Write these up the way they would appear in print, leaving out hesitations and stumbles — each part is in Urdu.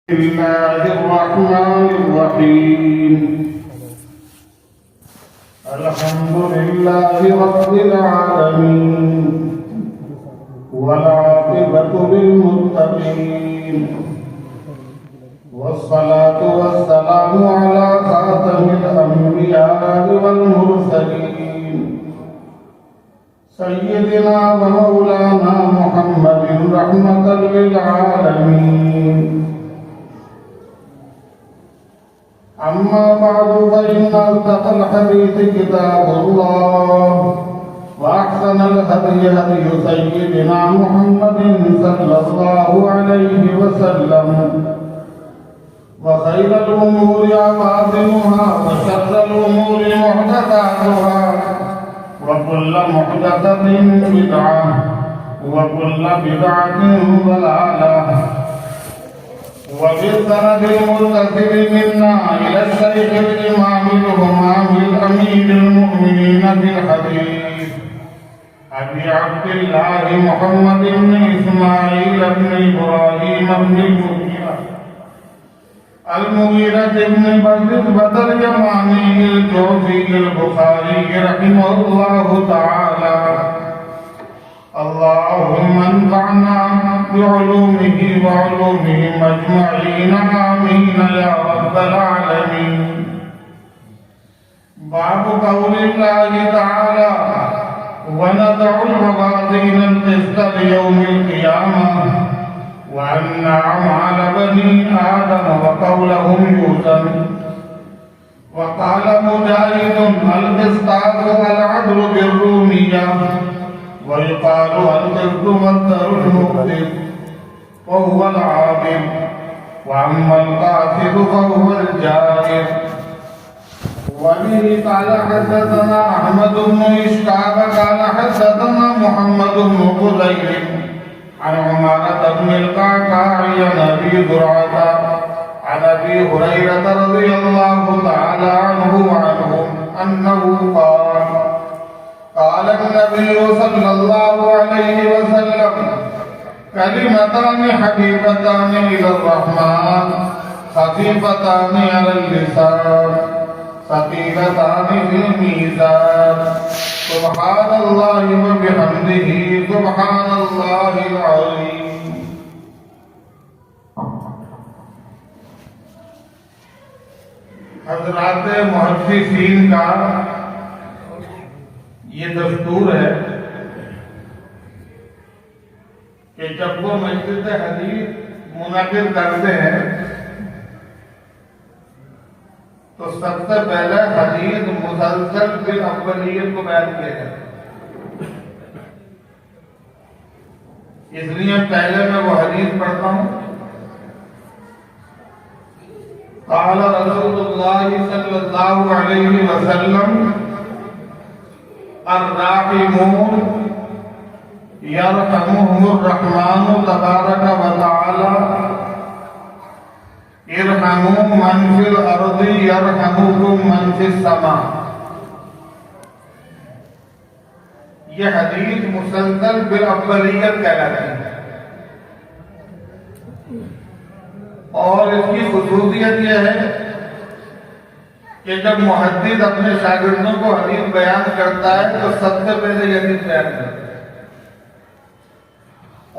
بسم الله الرحمن الرحيم الحمد لله رب العالمين والعاقبة للمتقين والصلاة والسلام على خاتم الأنبياء والمرسلين سيدنا ومولانا محمد رحمة للعالمين. أما بعد فإن أصدق الحديث كتاب الله وأحسن الهدي هدي سيدنا محمد صلى الله عليه وسلم وخير الأمور عواقبها وشر الأمور محدثاتها وكل محدثة بدعة وكل بدعة ضلالة. وبالسند المتصل منا إلى الشيخ الإمام الهمام الأمير المؤمنين بالحديث أبي عبد الله محمد بن إسماعيل بن إبراهيم بن المغيرة بن بدر اليماني الجوفي البخاري رحمه الله تعالى. اللهم انفعنا بعلومه وعلومهم أجمعين آمين يا رب العالمين. باب قول الله تعالى ونضع الموازين القسط ليوم القيامة وأن أعمال بني آدم وقولهم يوزن. وقال مجاهد القسطاس والعدل بالرومية ويقال القسط مصدر المقسط وهو العادل وأما القاسط فهو الجائر. وبه قال حدثنا أحمد بن إسحاق قال حدثنا محمد بن فضيل عن عمارة بن القعقاع عن أبي زرعة عن أبي هريرة رضي الله تعالى عنه وعنهم أنه قال النبي صلى الله عليه وسلم كلمتان حبيبتان إلى الرحمن خفيفتان على اللسان ثقيلتان في الميزان سبحان الله وبحمده سبحان الله العظيم. حضرات محدثین کا یہ دستور ہے کہ جب وہ مجلس حدیث منعقد کرتے ہیں تو سب سے پہلے حدیث مسلسل بالاولیت کو بیان کیا جاتا ہے. اس لیے پہلے میں وہ حدیث پڑھتا ہوں. قال رسول اللہ صلی اللہ علیہ وسلم الراحمون يرحمهم الرحمن تبارك وتعالى ارحموا من في الارض يرحمكم من في السماء. یہ حدیث مسلسل بالاولیت کہلاتی ہے اور اس کی خصوصیت یہ ہے کہ جب محدث اپنے شاگردوں کو حدیث بیان کرتا ہے تو سب سے پہلے یہ حدیث بیان کرتا ہے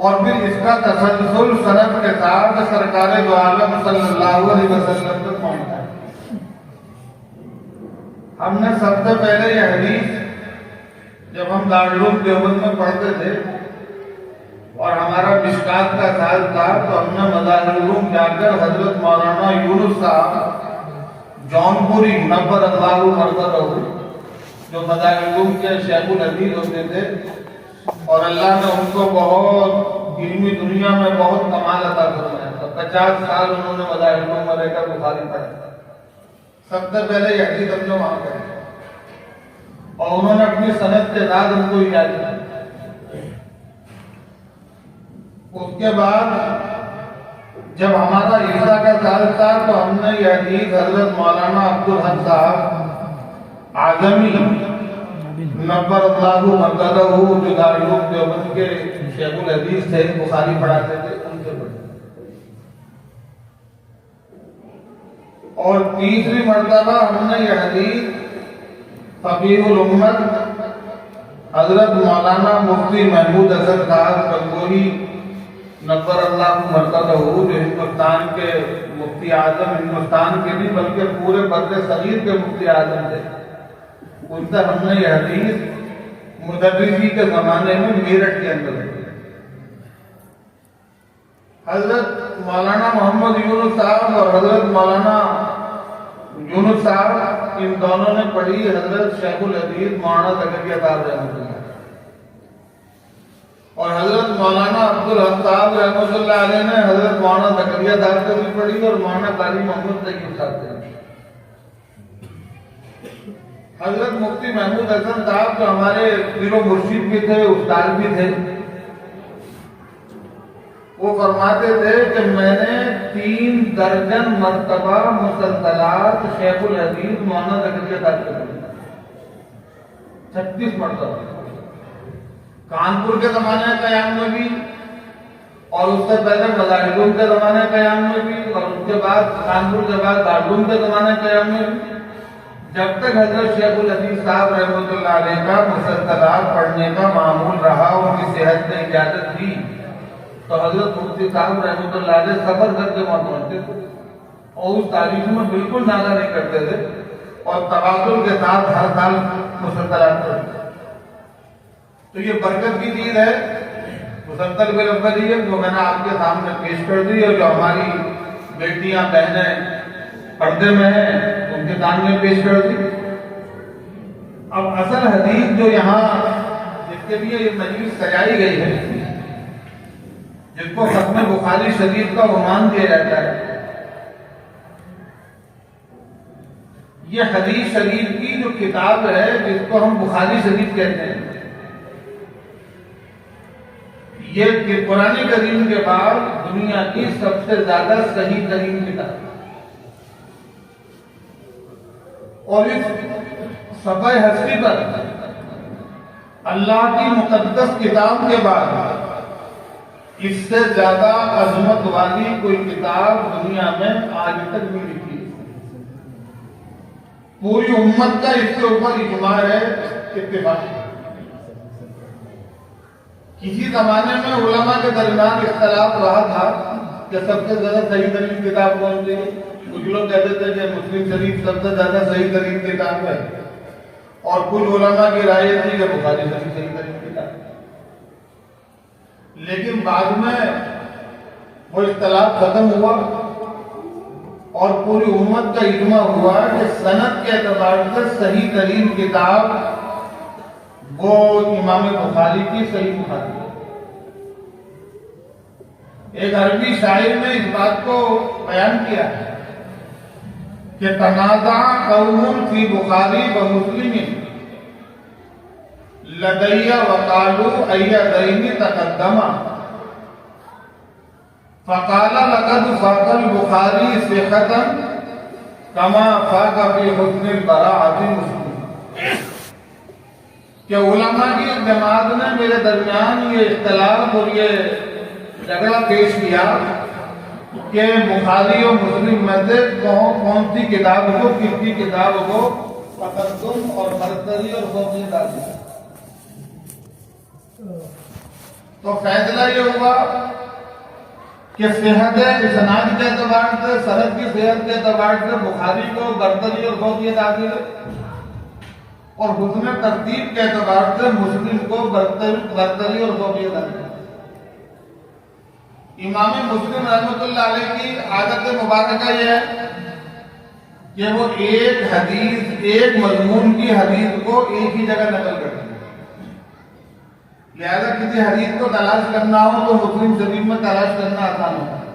اور پھر اس کا تسلسل سند کے ساتھ سرکار دو عالم صلی اللہ علیہ وسلم تک پہنچتا ہے. ہم نے سب سے پہلے یہ حدیث جب ہم دارالعلوم دیوبند میں پڑھتے تھے اور ہمارا مشکات کا سال تھا تو ہم نے مظاہر العلوم جا کر حضرت مولانا یونس صاحب جونپوری نبر اللہ مرتبہ جو مظاہر العلوم کے شیخ الحدیث ہوتے تھے اور اللہ نے ان کو بہت علمی دنیا میں بہت کمال عطا فرمایا تھا. 50 سال انہوں نے مظاہر العلوم میں رہ کر بخاری پڑھا. سب سے پہلے یہ حدیث ہم نے وہاں پڑھی اور انہوں نے اپنی سند کے ساتھ ان کو اجازت دی. اس کے بعد جب ہمارا عیسیٰ کا سال تھا تو ہم نے یہ حدیث حضرت مولانا عبدالحق صاحب اعظمی نبر اللہ مقدہ جو دارالعلوم دیوبند کے شیخ الحدیث تھے، بخاری پڑھاتے تھے، ان سے پڑھتے. اور تیسری مرتبہ ہم نے یہ حدیث فقیہ الامت حضرت مولانا مفتی محمود حسن صاحب گنگوہی نبر اللہ مرتبہ جو ہندوستان کے مفتی اعظم، ہندوستان کے نہیں بلکہ پورے بر صغیر کے مفتی اعظم تھے، ان سے ہم نے یہ حدیث مدرسی کے زمانے میں میرٹھ کے اندر ہے۔ حضرت مولانا محمد یونس صاحب اور حضرت مولانا یونس صاحب ان دونوں نے پڑھی حضرت شیخ الحدیث مولانا زکریا صاحب رحمۃ اللہ، اور حضرت مولانا عبدالحق صاحب رحمۃ اللہ علیہ نے حضرت مولانا زکریا صاحب سے بھی پڑھی اور مولانا قاری محمد طیب صاحب سے۔ حضرت مفتی محمود حسن صاحب جو ہمارے پیر و مرشد بھی تھے، استاد بھی تھے، وہ فرماتے تھے کہ میں نے 3 درجن مرتبہ مسلسلات شیخ الحدیث مولانا زکریا صاحب سے پڑھی، 36 مرتبہ، کانپور کے زمانے قیام میں بھی، اور اس سے پہلے مظاہرون کے زمانے قیام میں بھی، اور اس کے بعد کانپور کے بعد دارالعلوم کے زمانے قیام میں بھی، جب تک حضرت شیخ الحدیث صاحب رحمۃ اللہ علیہ کا مسلسلات پڑھنے کا معمول رہا، ان کی صحت نے اجازت دی، تو حضرت مفتی صاحب رحمۃ اللہ علیہ سفر کر کے وہاں پہنچتے تھے اور اس تاریخ میں بالکل ناغہ نہیں کرتے تھے، اور تبادل کے ساتھ ہر سال مسلسلات پڑھتے۔ تو یہ برکت کی چیز ہے مسلسل بالافضلیت جو میں نے آپ کے سامنے پیش کر دی، اور جو ہماری بیٹیاں بہنیں پردے میں ہیں ان کے سامنے پیش کر دی۔ اب اصل حدیث جو یہاں جس کے لیے یہ مجلس سجائی گئی ہے، جس کو ختم بخاری شریف کا عنوان دیا جاتا ہے، یہ حدیث شریف کی جو کتاب ہے جس کو ہم بخاری شریف کہتے ہیں، یہ قرآن کریم کے بعد دنیا کی سب سے زیادہ صحیح ترین کتاب، اور اس صفحہ ہستی پر اللہ کی مقدس کتاب کے بعد اس سے زیادہ عظمت والی کوئی کتاب دنیا میں آج تک نہیں لکھی۔ پوری امت کا اس کے اوپر اجماع ہے، اتفاق ہے۔ کسی زمانے میں علماء کے درمیان اختلاف رہا تھا کہ سب سے زیادہ صحیح ترین کتاب کون سی ہے۔ کچھ لوگ کہتے تھے کہ مسلم شریف سب سے زیادہ صحیح ترین کتاب ہے، اور کچھ علماء کی رائے تھی کہ بخاری شریف صحیح ترین کتاب ہے۔ لیکن بعد میں وہ اختلاف ختم ہوا اور پوری امت کا اجماع ہوا کہ سند کے اعتبار سے صحیح ترین کتاب وہ امام بخاری کی صحیح بخاری ہے۔ ایک عربی شاعر نے اس بات کو بیان کیا ہے کہ تنازع قوم فی بخاری و مسلم لدی وقالوا ای دین تقدما فقال لقد فاق البخاری صحتا کما فاق فی حسن البراءۃ مسلم، کہ علماء کی جماعت نے میرے درمیان یہ اختلاف اور یہ جھگڑا پیش کیا کہ بخاری اور مسلم میں سے کون سی کتاب کو، کس کی کتاب کو تقدم اور برتری اور فوقیت حاصل ہے۔ تو فیصلہ یہ ہوا کہ صحت اسناد کے اعتبار سے، سند کی صحت کے اعتبار سے بخاری کو برتری اور فوقیت حاصل ہے، اور حسن ترتیب کے اعتبار سے مسلم کو برتری اور فوقیت حاصل ہے۔ امام مسلم رحمۃ اللہ علیہ کی عادت مبارکہ یہ ہے کہ وہ ایک حدیث، ایک مضمون کی حدیث کو ایک ہی جگہ نقل کرتے ہیں، لہذا کسی حدیث کو تلاش کرنا ہو تو مسلم شریف میں تلاش کرنا آسان ہوتا ہے۔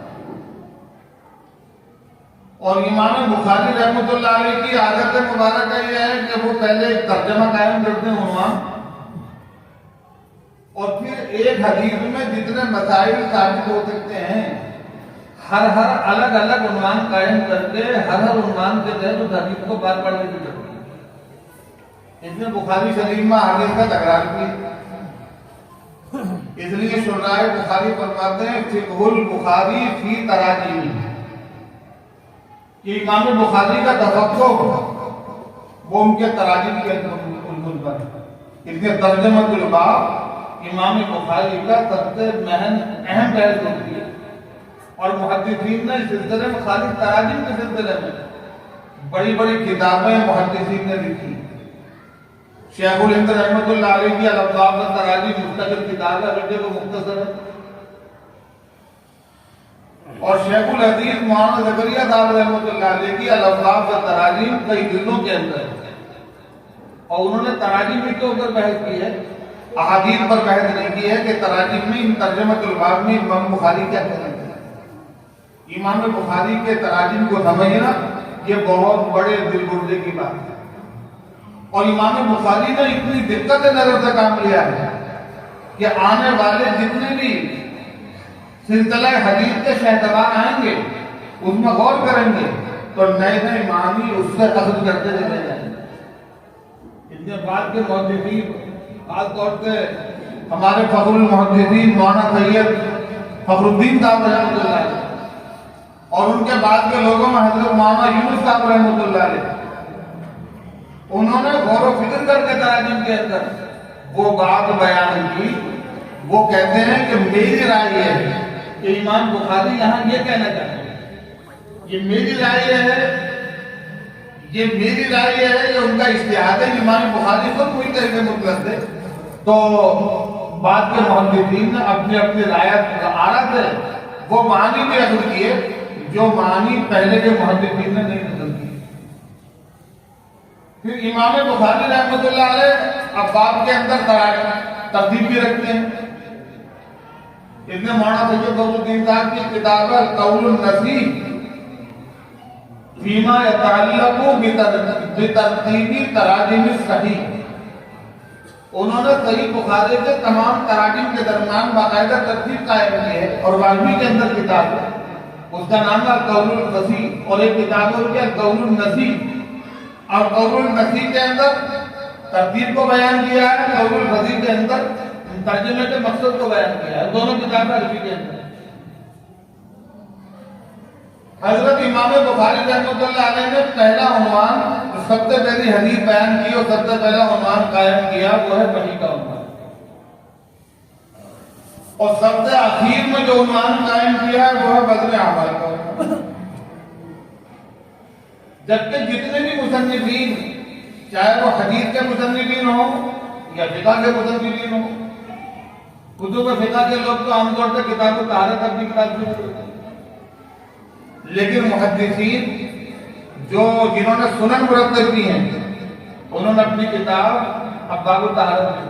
اور امام بخاری رحمۃ اللہ علیہ کی عادت مبارکہ یہ ہے کہ وہ پہلے ایک ترجمہ قائم کرتے ہیں عنوان، اور پھر ایک حدیث میں جتنے مسائل ثابت ہو سکتے ہیں ہر الگ الگ عنوان قائم کر کے ہر عنوان کے تحت اس حدیث کو بار بار ذکر کرتے ہیں۔ اس نے بخاری شریف میں حدیث کا تکرار کیا، اس لیے شراح بخاری فرماتے ہیں فقہ البخاری فی تراجیم، کہ امام بخاری کا تفقہ وہ ان کے تراجم کے عنوان پر ہے۔ اس کے ترجمۃ الباب امام بخاری کا سب سے اہم بحث ہوتی ہے، اور محدثین نے اس سلسلے میں خالی تراجم کے سلسلے میں بڑی بڑی کتابیں محدثین نے لکھی۔ شیخ الہند رحمۃ اللہ علیہ کی الفاظ تراجم مستقل کتاب ہے، اگرچہ وہ مختصر ہے، اور شیخ الحدیث مولانا زکریا صاحب رحمۃ اللہ علیہ کی الفاظ تراجم کئی جلدوں کے اندر ہے، اور انہوں نے تراجم کے اوپر بحث کی ہے، احادیث پر بحث نہیں کی ہے کہ تراجم میں ان ترجمۃ الباب میں امام بخاری کیا کہتے ہیں۔ امام بخاری کے تراجم کو سمجھنا یہ بہت بڑے دل گردے کی بات ہے، اور امام بخاری نے اتنی دقت نظر سے کام لیا ہے کہ آنے والے جتنے بھی سلسلہ حدیث کے شہدوار آئیں گے اس میں غور کریں گے تو نئے نئے معنی اس سے اخذ کرتے چلے جائیں گے۔ ان کے بعد کے محدثین، خاص طور سے ہمارے فخر المحدثین مولانا سید فخر الدین صاحب رحمۃ اللہ علیہ، اور ان کے بعد کے لوگوں میں حضرت مولانا یونس صاحب رحمۃ اللہ علیہ، انہوں نے غور و فکر کر کے تراجم کے اندر وہ بات بیان کی۔ وہ کہتے ہیں کہ میری رائے یہ ہے کہ امام بخاری یہاں یہ کہنا چاہتے ہیں، یہ میری رائے یہ ہے، یہ میری رائے یہ ہے کہ ان کا اجتہاد ہے، امام بخاری خود کوئی طریقے مطلق تھے، تو بعد کے محدثین نے اپنے اپنے رایت آرا سے وہ معنی بھی اخذ کیے جو معنی پہلے کے محدثین نے نہیں نقل کی۔ پھر امام بخاری رحمۃ اللہ علیہ ابواب کے اندر ترتیب بھی رکھتے ہیں۔ اس نے مولانا سید فخر الدین صاحب کی کتاب ہے قول النصیح فیما یتعلق بترتیب تراجم الصحیح، انہوں نے صحیح بخاری کے تمام تراجم کے درمیان باقاعدہ ترتیب قائم کی ہے، اور واجبی کے اندر کتاب ہے، اس کا نام ہے قول الفصیح، اور ایک کتاب اور کیا قول النصیح، اور قول النصیح کے اندر ترتیب کو بیان کیا ہے، قول الفصیح کے اندر ترجمے کے مقصد کو بیان کیا ہے، دونوں کتابیں عربی کے اندر۔ حضرت امام بخاری رحمۃ اللہ علیہ نے پہلا عنوان سب سے پہلی حدیث بیان کی اور سب سے پہلا عنوان قائم کیا وہ ہے وحی کا عنوان، اور سب سے آخر میں جو عنوان قائم کیا ہے وہ ہے بدل اعمال کا عنوان۔ جبکہ جتنے بھی مصنفین، چاہے وہ حدیث کے مصنفین ہوں یا فقہ کے مصنفین ہوں، کتب فقہ کے لوگ تو عام طور سے کتاب طہارت تک بھی کتاب شروع کرتے ہیں، لیکن محدثین جنہوں نے سنن مرتب کی ہیں انہوں نے اپنی کتاب ابواب الطہارت میں،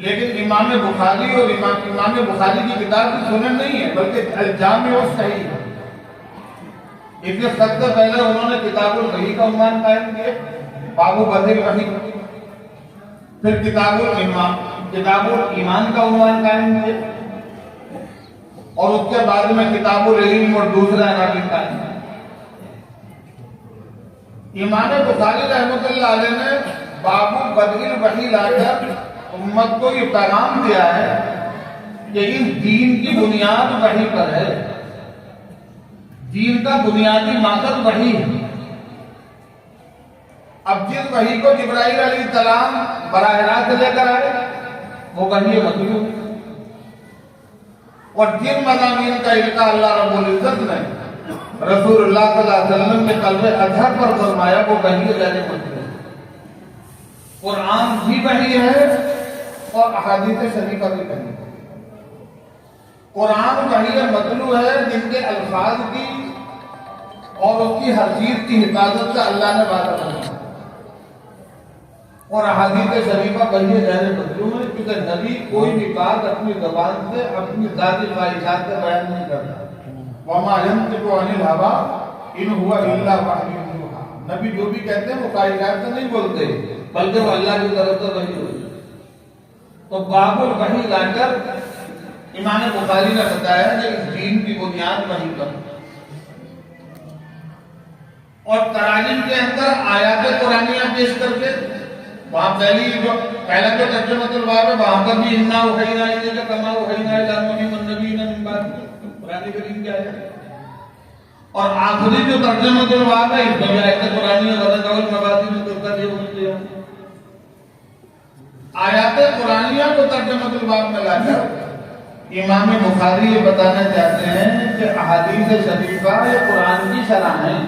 لیکن امام بخاری اور امام بخاری کی کتاب سنن نہیں ہے بلکہ الجامع الصحیح ہے۔ اس کے سب سے پہلے انہوں نے کتاب الوحی کا عنوان قائم کیا، باب بدء الوحی، پھر کتاب الایمان کا عنوان قائم کیا، اور اس کے بعد میں کتاب العلم اور دوسرا عنوان قائم کیا۔ امام بخاری رحمۃ اللہ علیہ نے باب بدء الوحی لا کر امت کو یہ پیغام دیا ہے کہ اس دین کی بنیاد وحی پر ہے، دین کا بنیادی مقصد وحی ہے۔ اب جس وحی کو جبرائیل علیہ السلام براہ راست لے کر آئے وہ وحی مطلوب، اور جن مضامین کا القاء اللہ رب العزت نے رسول اللہ صلی اللہ علیہ وسلم کے قلب اطہر پر فرمایا وہ وحی غیر مطلوب۔ قرآن بھی وحی ہے اور احادیث شریفہ بھی وحی ہے۔ قرآن وحی مطلوب ہے جن کے الفاظ کی اور اس کی ہر چیز کی حفاظت کا اللہ نے وعدہ کیا، اور احادیث شریفہ وحی غیر مطلوب ہے کیونکہ نبی کوئی بھی بات اپنی زبان سے اپنی ذاتی خواہشات سے بیان نہیں کرتا۔ وما ينطق عن الهوى ان هو الا وحی یوحی، نبی جو بھی کہتے ہیں وہ خواہشات سے نہیں بولتے بلکہ وہ اللہ کی طرف سے وحی ہوتی ہے۔ تو باب الوحی لا کر امام بخاری نے بتایا کہ اس دین کی بنیاد وحی پر، اور تراجم کے اندر آیات قرآنیہ پیش کر کے وہاں پہلا جو ترجمہ الباب ہے وہاں پر بھی انا اوحینا الیک کما اوحینا الی نوح والنبیین من بعد، قرآن کریم کی آیت، اور آخری جو ترجمہ الباب ہے اس میں آیت قرآنی غرض مبادی میں کرتا دیا ہوتے ہیں آیات قرآنیہ کو ترجمہ الباب میں لا کر امام بخاری یہ بتانا چاہتے ہیں کہ احادیث شریفہ یہ قرآن کی شرح ہیں.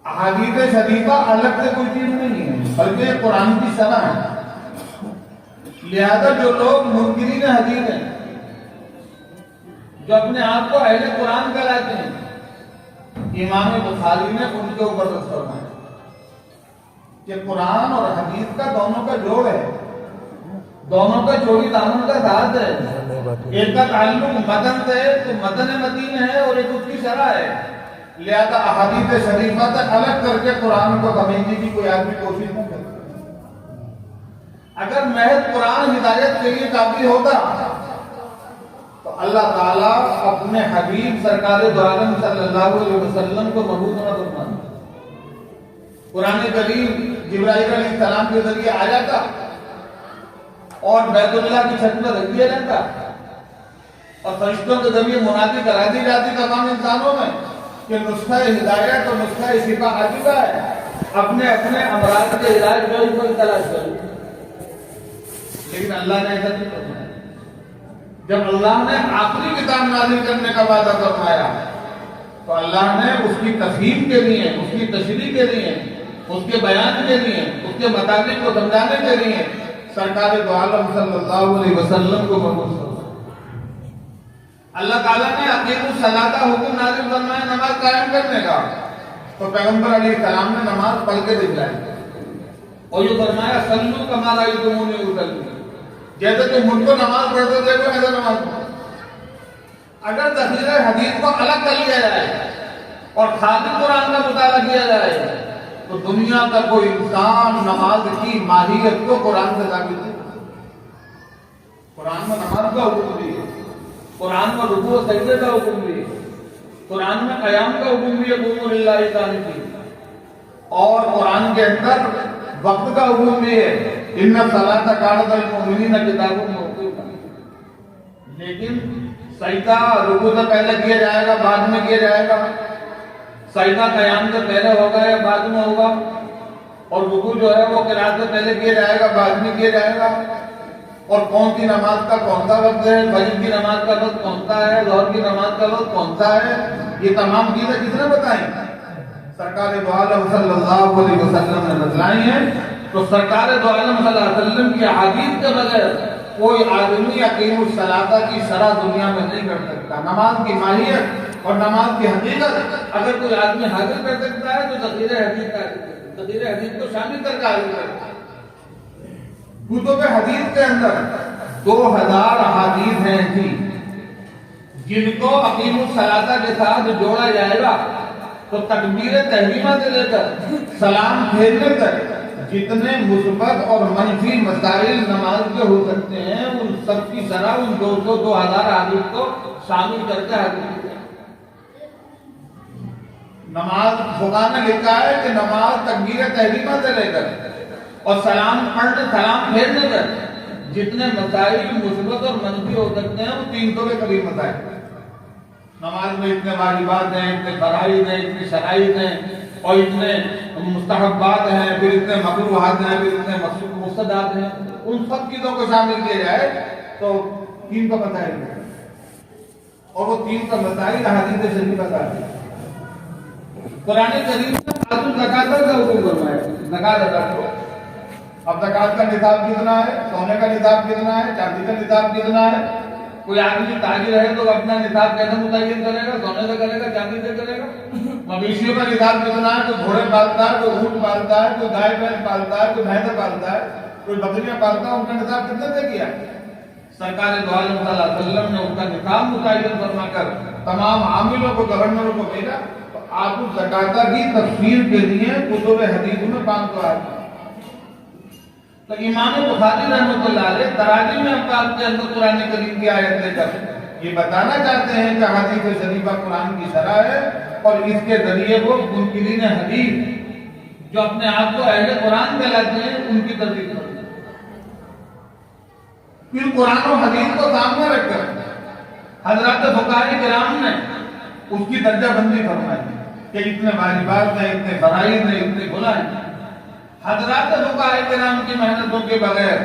احادیث شریفہ الگ سے کوئی چیز نہیں ہے بلکہ یہ قرآن کی شرح ہے. لہذا جو لوگ منکرین حدیث ہیں جو اپنے آپ کو اہل قرآن کہلاتے ہیں امام بخاری نے ان کے اوپر رد فرمایا کہ قرآن اور حدیث کا دونوں کا جوڑ ہے, دونوں کا جوڑی دامن کا ساتھ ہے. ایک کا تعلق متن سے تو متن متین ہے اور ایک اس کی شرح ہے. لہذا احادیث شریفہ سے الگ کر کے قرآن کو سمجھنے کی کوئی آدمی کوشش نہ کرے. اگر محض قرآن ہدایت کے لیے کافی ہوتا تو اللہ تعالیٰ اپنے حبیب سرکار دو عالم صلی اللہ علیہ وسلم کو مبعوث نہ فرماتا. قرآن کریم جبرائیل علیہ السلام کے ذریعے آ جاتا اور بیت اللہ کی چھت میں رکھ دیا جاتا اور فرشتوں کے ذریعے منادی کرا دی جاتی تمام انسانوں میں کہ نسخہ ہدایت اور نسخہ شفا آ چکا ہے, اپنے اپنے امراض کے علاج میں اوپر تلاش کرو. لیکن اللہ نے ایسا نہیں فرمایا. جب اللہ نے آخری کتاب نازل کرنے کا وعدہ فرمایا تو اللہ نے اس کی تفہیم کے لیے, اس کی تشریح کے لیے, اس کے بیان کے لیے, اس کے مطابق کو سمجھانے کے لیے سرکار دو عالم صلی اللہ علیہ وسلم کو مبعوث فرمایا. اللہ تعالیٰ نے اقیم الصلاۃ حکم نازل فرمایا نماز قائم کرنے کا تو پیغمبر علیہ السلام نے نماز پڑھ کے دکھلائی اور یہ فرمایا صلو کما رأیتمونی اصلی, جیسے تم مجھ کو نماز پڑھتے دیکھو ایسے نماز پڑھو. اگر تفسیر حدیث کو الگ کر لیا جائے اور خالی قرآن کا مطالعہ کیا جائے تو دنیا کا کوئی انسان نماز کی ماہیت کو قرآن سے ثابت نہیں. قرآن میں نماز کا حکم بھی ہے, قرآن میں رکوع و سجدے کا حکم بھی ہے, قرآن میں قیام کا حکم بھی ہے قوموا للہ قانتین, اور قرآن کے اندر وقت کا حکم بھی ہے ان الصلاۃ کانت علی المؤمنین کتابا موقوتا. لیکن سجدہ رکوع سے پہلے کیا جائے گا بعد میں کیا جائے گا, سجدہ قیام سے پہلے ہوگا یا بعد میں ہوگا, اور رکوع جو ہے وہ قرات سے پہلے کیا جائے گا بعد میں کیا جائے گا, اور کون سی نماز کا کون سا وقت ہے, فجر کی نماز کا وقت کون سا ہے, ظہر کی نماز کا وقت کون سا ہے, یہ تمام چیزیں کس نے بتائیں؟ سرکار دو عالم صلی اللہ علیہ وسلم نے بتلائی ہیں. تو سرکار دو عالم صلی اللہ علیہ وسلم کی احادیث کے بغیر کوئی آدمی اقیم الصلاۃ کی شرح دنیا میں نہیں کر سکتا. نماز کی ماہیت اور نماز کی حقیقت اگر کوئی آدمی حاصل کر سکتا ہے تو تفسیر حدیث کو شامل کر کے حاصل کرتا ہے. کتب حدیث کے اندر 2000 احادیث ہیں ایسی جن کو اقیم الصلاۃ کے ساتھ جوڑا جائے گا تو تکبیر تحریمہ سے لے کر سلام پھیرنے تک جتنے مثبت اور منفی مسائل نماز کے ہو سکتے ہیں ان سب کی شرح ان 2000 احادیث کو شامل کر کے حدیث ہے. نماز فقہا نے لکھا ہے کہ نماز تکبیر تحریمہ سے لے کر اور سلام پھیرنے تک جتنے مسائل مثبت اور منفی ہو سکتے ہیں وہ 300 کے قریب مسائل. نماز میں اتنے واجبات ہیں, اتنے فرائض ہیں, اتنے شرائط ہیں اور اتنے مستحبات ہیں, پھر اتنے مکروہات ہیں, پھر اتنے مفسدات ہیں. ان سب چیزوں کو شامل کیا جائے تو 300 مسائل ہیں اور وہ 300 مسائل احادیث شریف بتاتے ہیں. قرآن کریم نے زکات کا حکم فرمایا زکات ادا کرو. اب زکات کا نصاب کتنا ہے, سونے کا نصاب کتنا ہے, چاندی کا نصاب کتنا ہے. کوئی آدمی تاجر ہے تو اپنا نصاب کیسے متعین کرے گا, سونے سے کرے گا, چاندی سے کرے گا. مویشیوں کا نصاب کتنا ہے, کوئی گھوڑے پالتا ہے, کوئی اونٹ پالتا ہے, کوئی گائے بیل پالتا ہے, کوئی بھینس پالتا ہے, کوئی بکریاں پالتا ہے, ان کا نصاب کتنے سے کیا؟ سرکار دو عالم صلی اللہ علیہ وسلم نے ان کا نصاب متعین فرما کر تمام عاملوں کو, گورنروں کو بھیجا. تو آپ اس زکات کی تفسیر کے لیے کتب حدیث میں 500 آیات. تو امام بخاری رحمۃ اللہ علیہ تراجم میں ابواب کے اندر قرآن کریم کی آیت لے کر یہ بتانا چاہتے ہیں کہ حدیث شریفہ قرآن کی شرح ہے اور اس کے ذریعے وہ منکرین حدیث جو اپنے آپ کو اہل قرآن کہلاتے ہیں ان کی تردید کرتے ہیں. پھر قرآن و حدیث کو سامنے رکھ کر حضرات فقہاء کرام نے اس کی درجہ بندی فرمائی کہ اتنے واجبات ہیں، اتنے فرائض ہیں، اتنے گناہ ہیں۔ حضرات فقہاء کرام کی محنتوں کے بغیر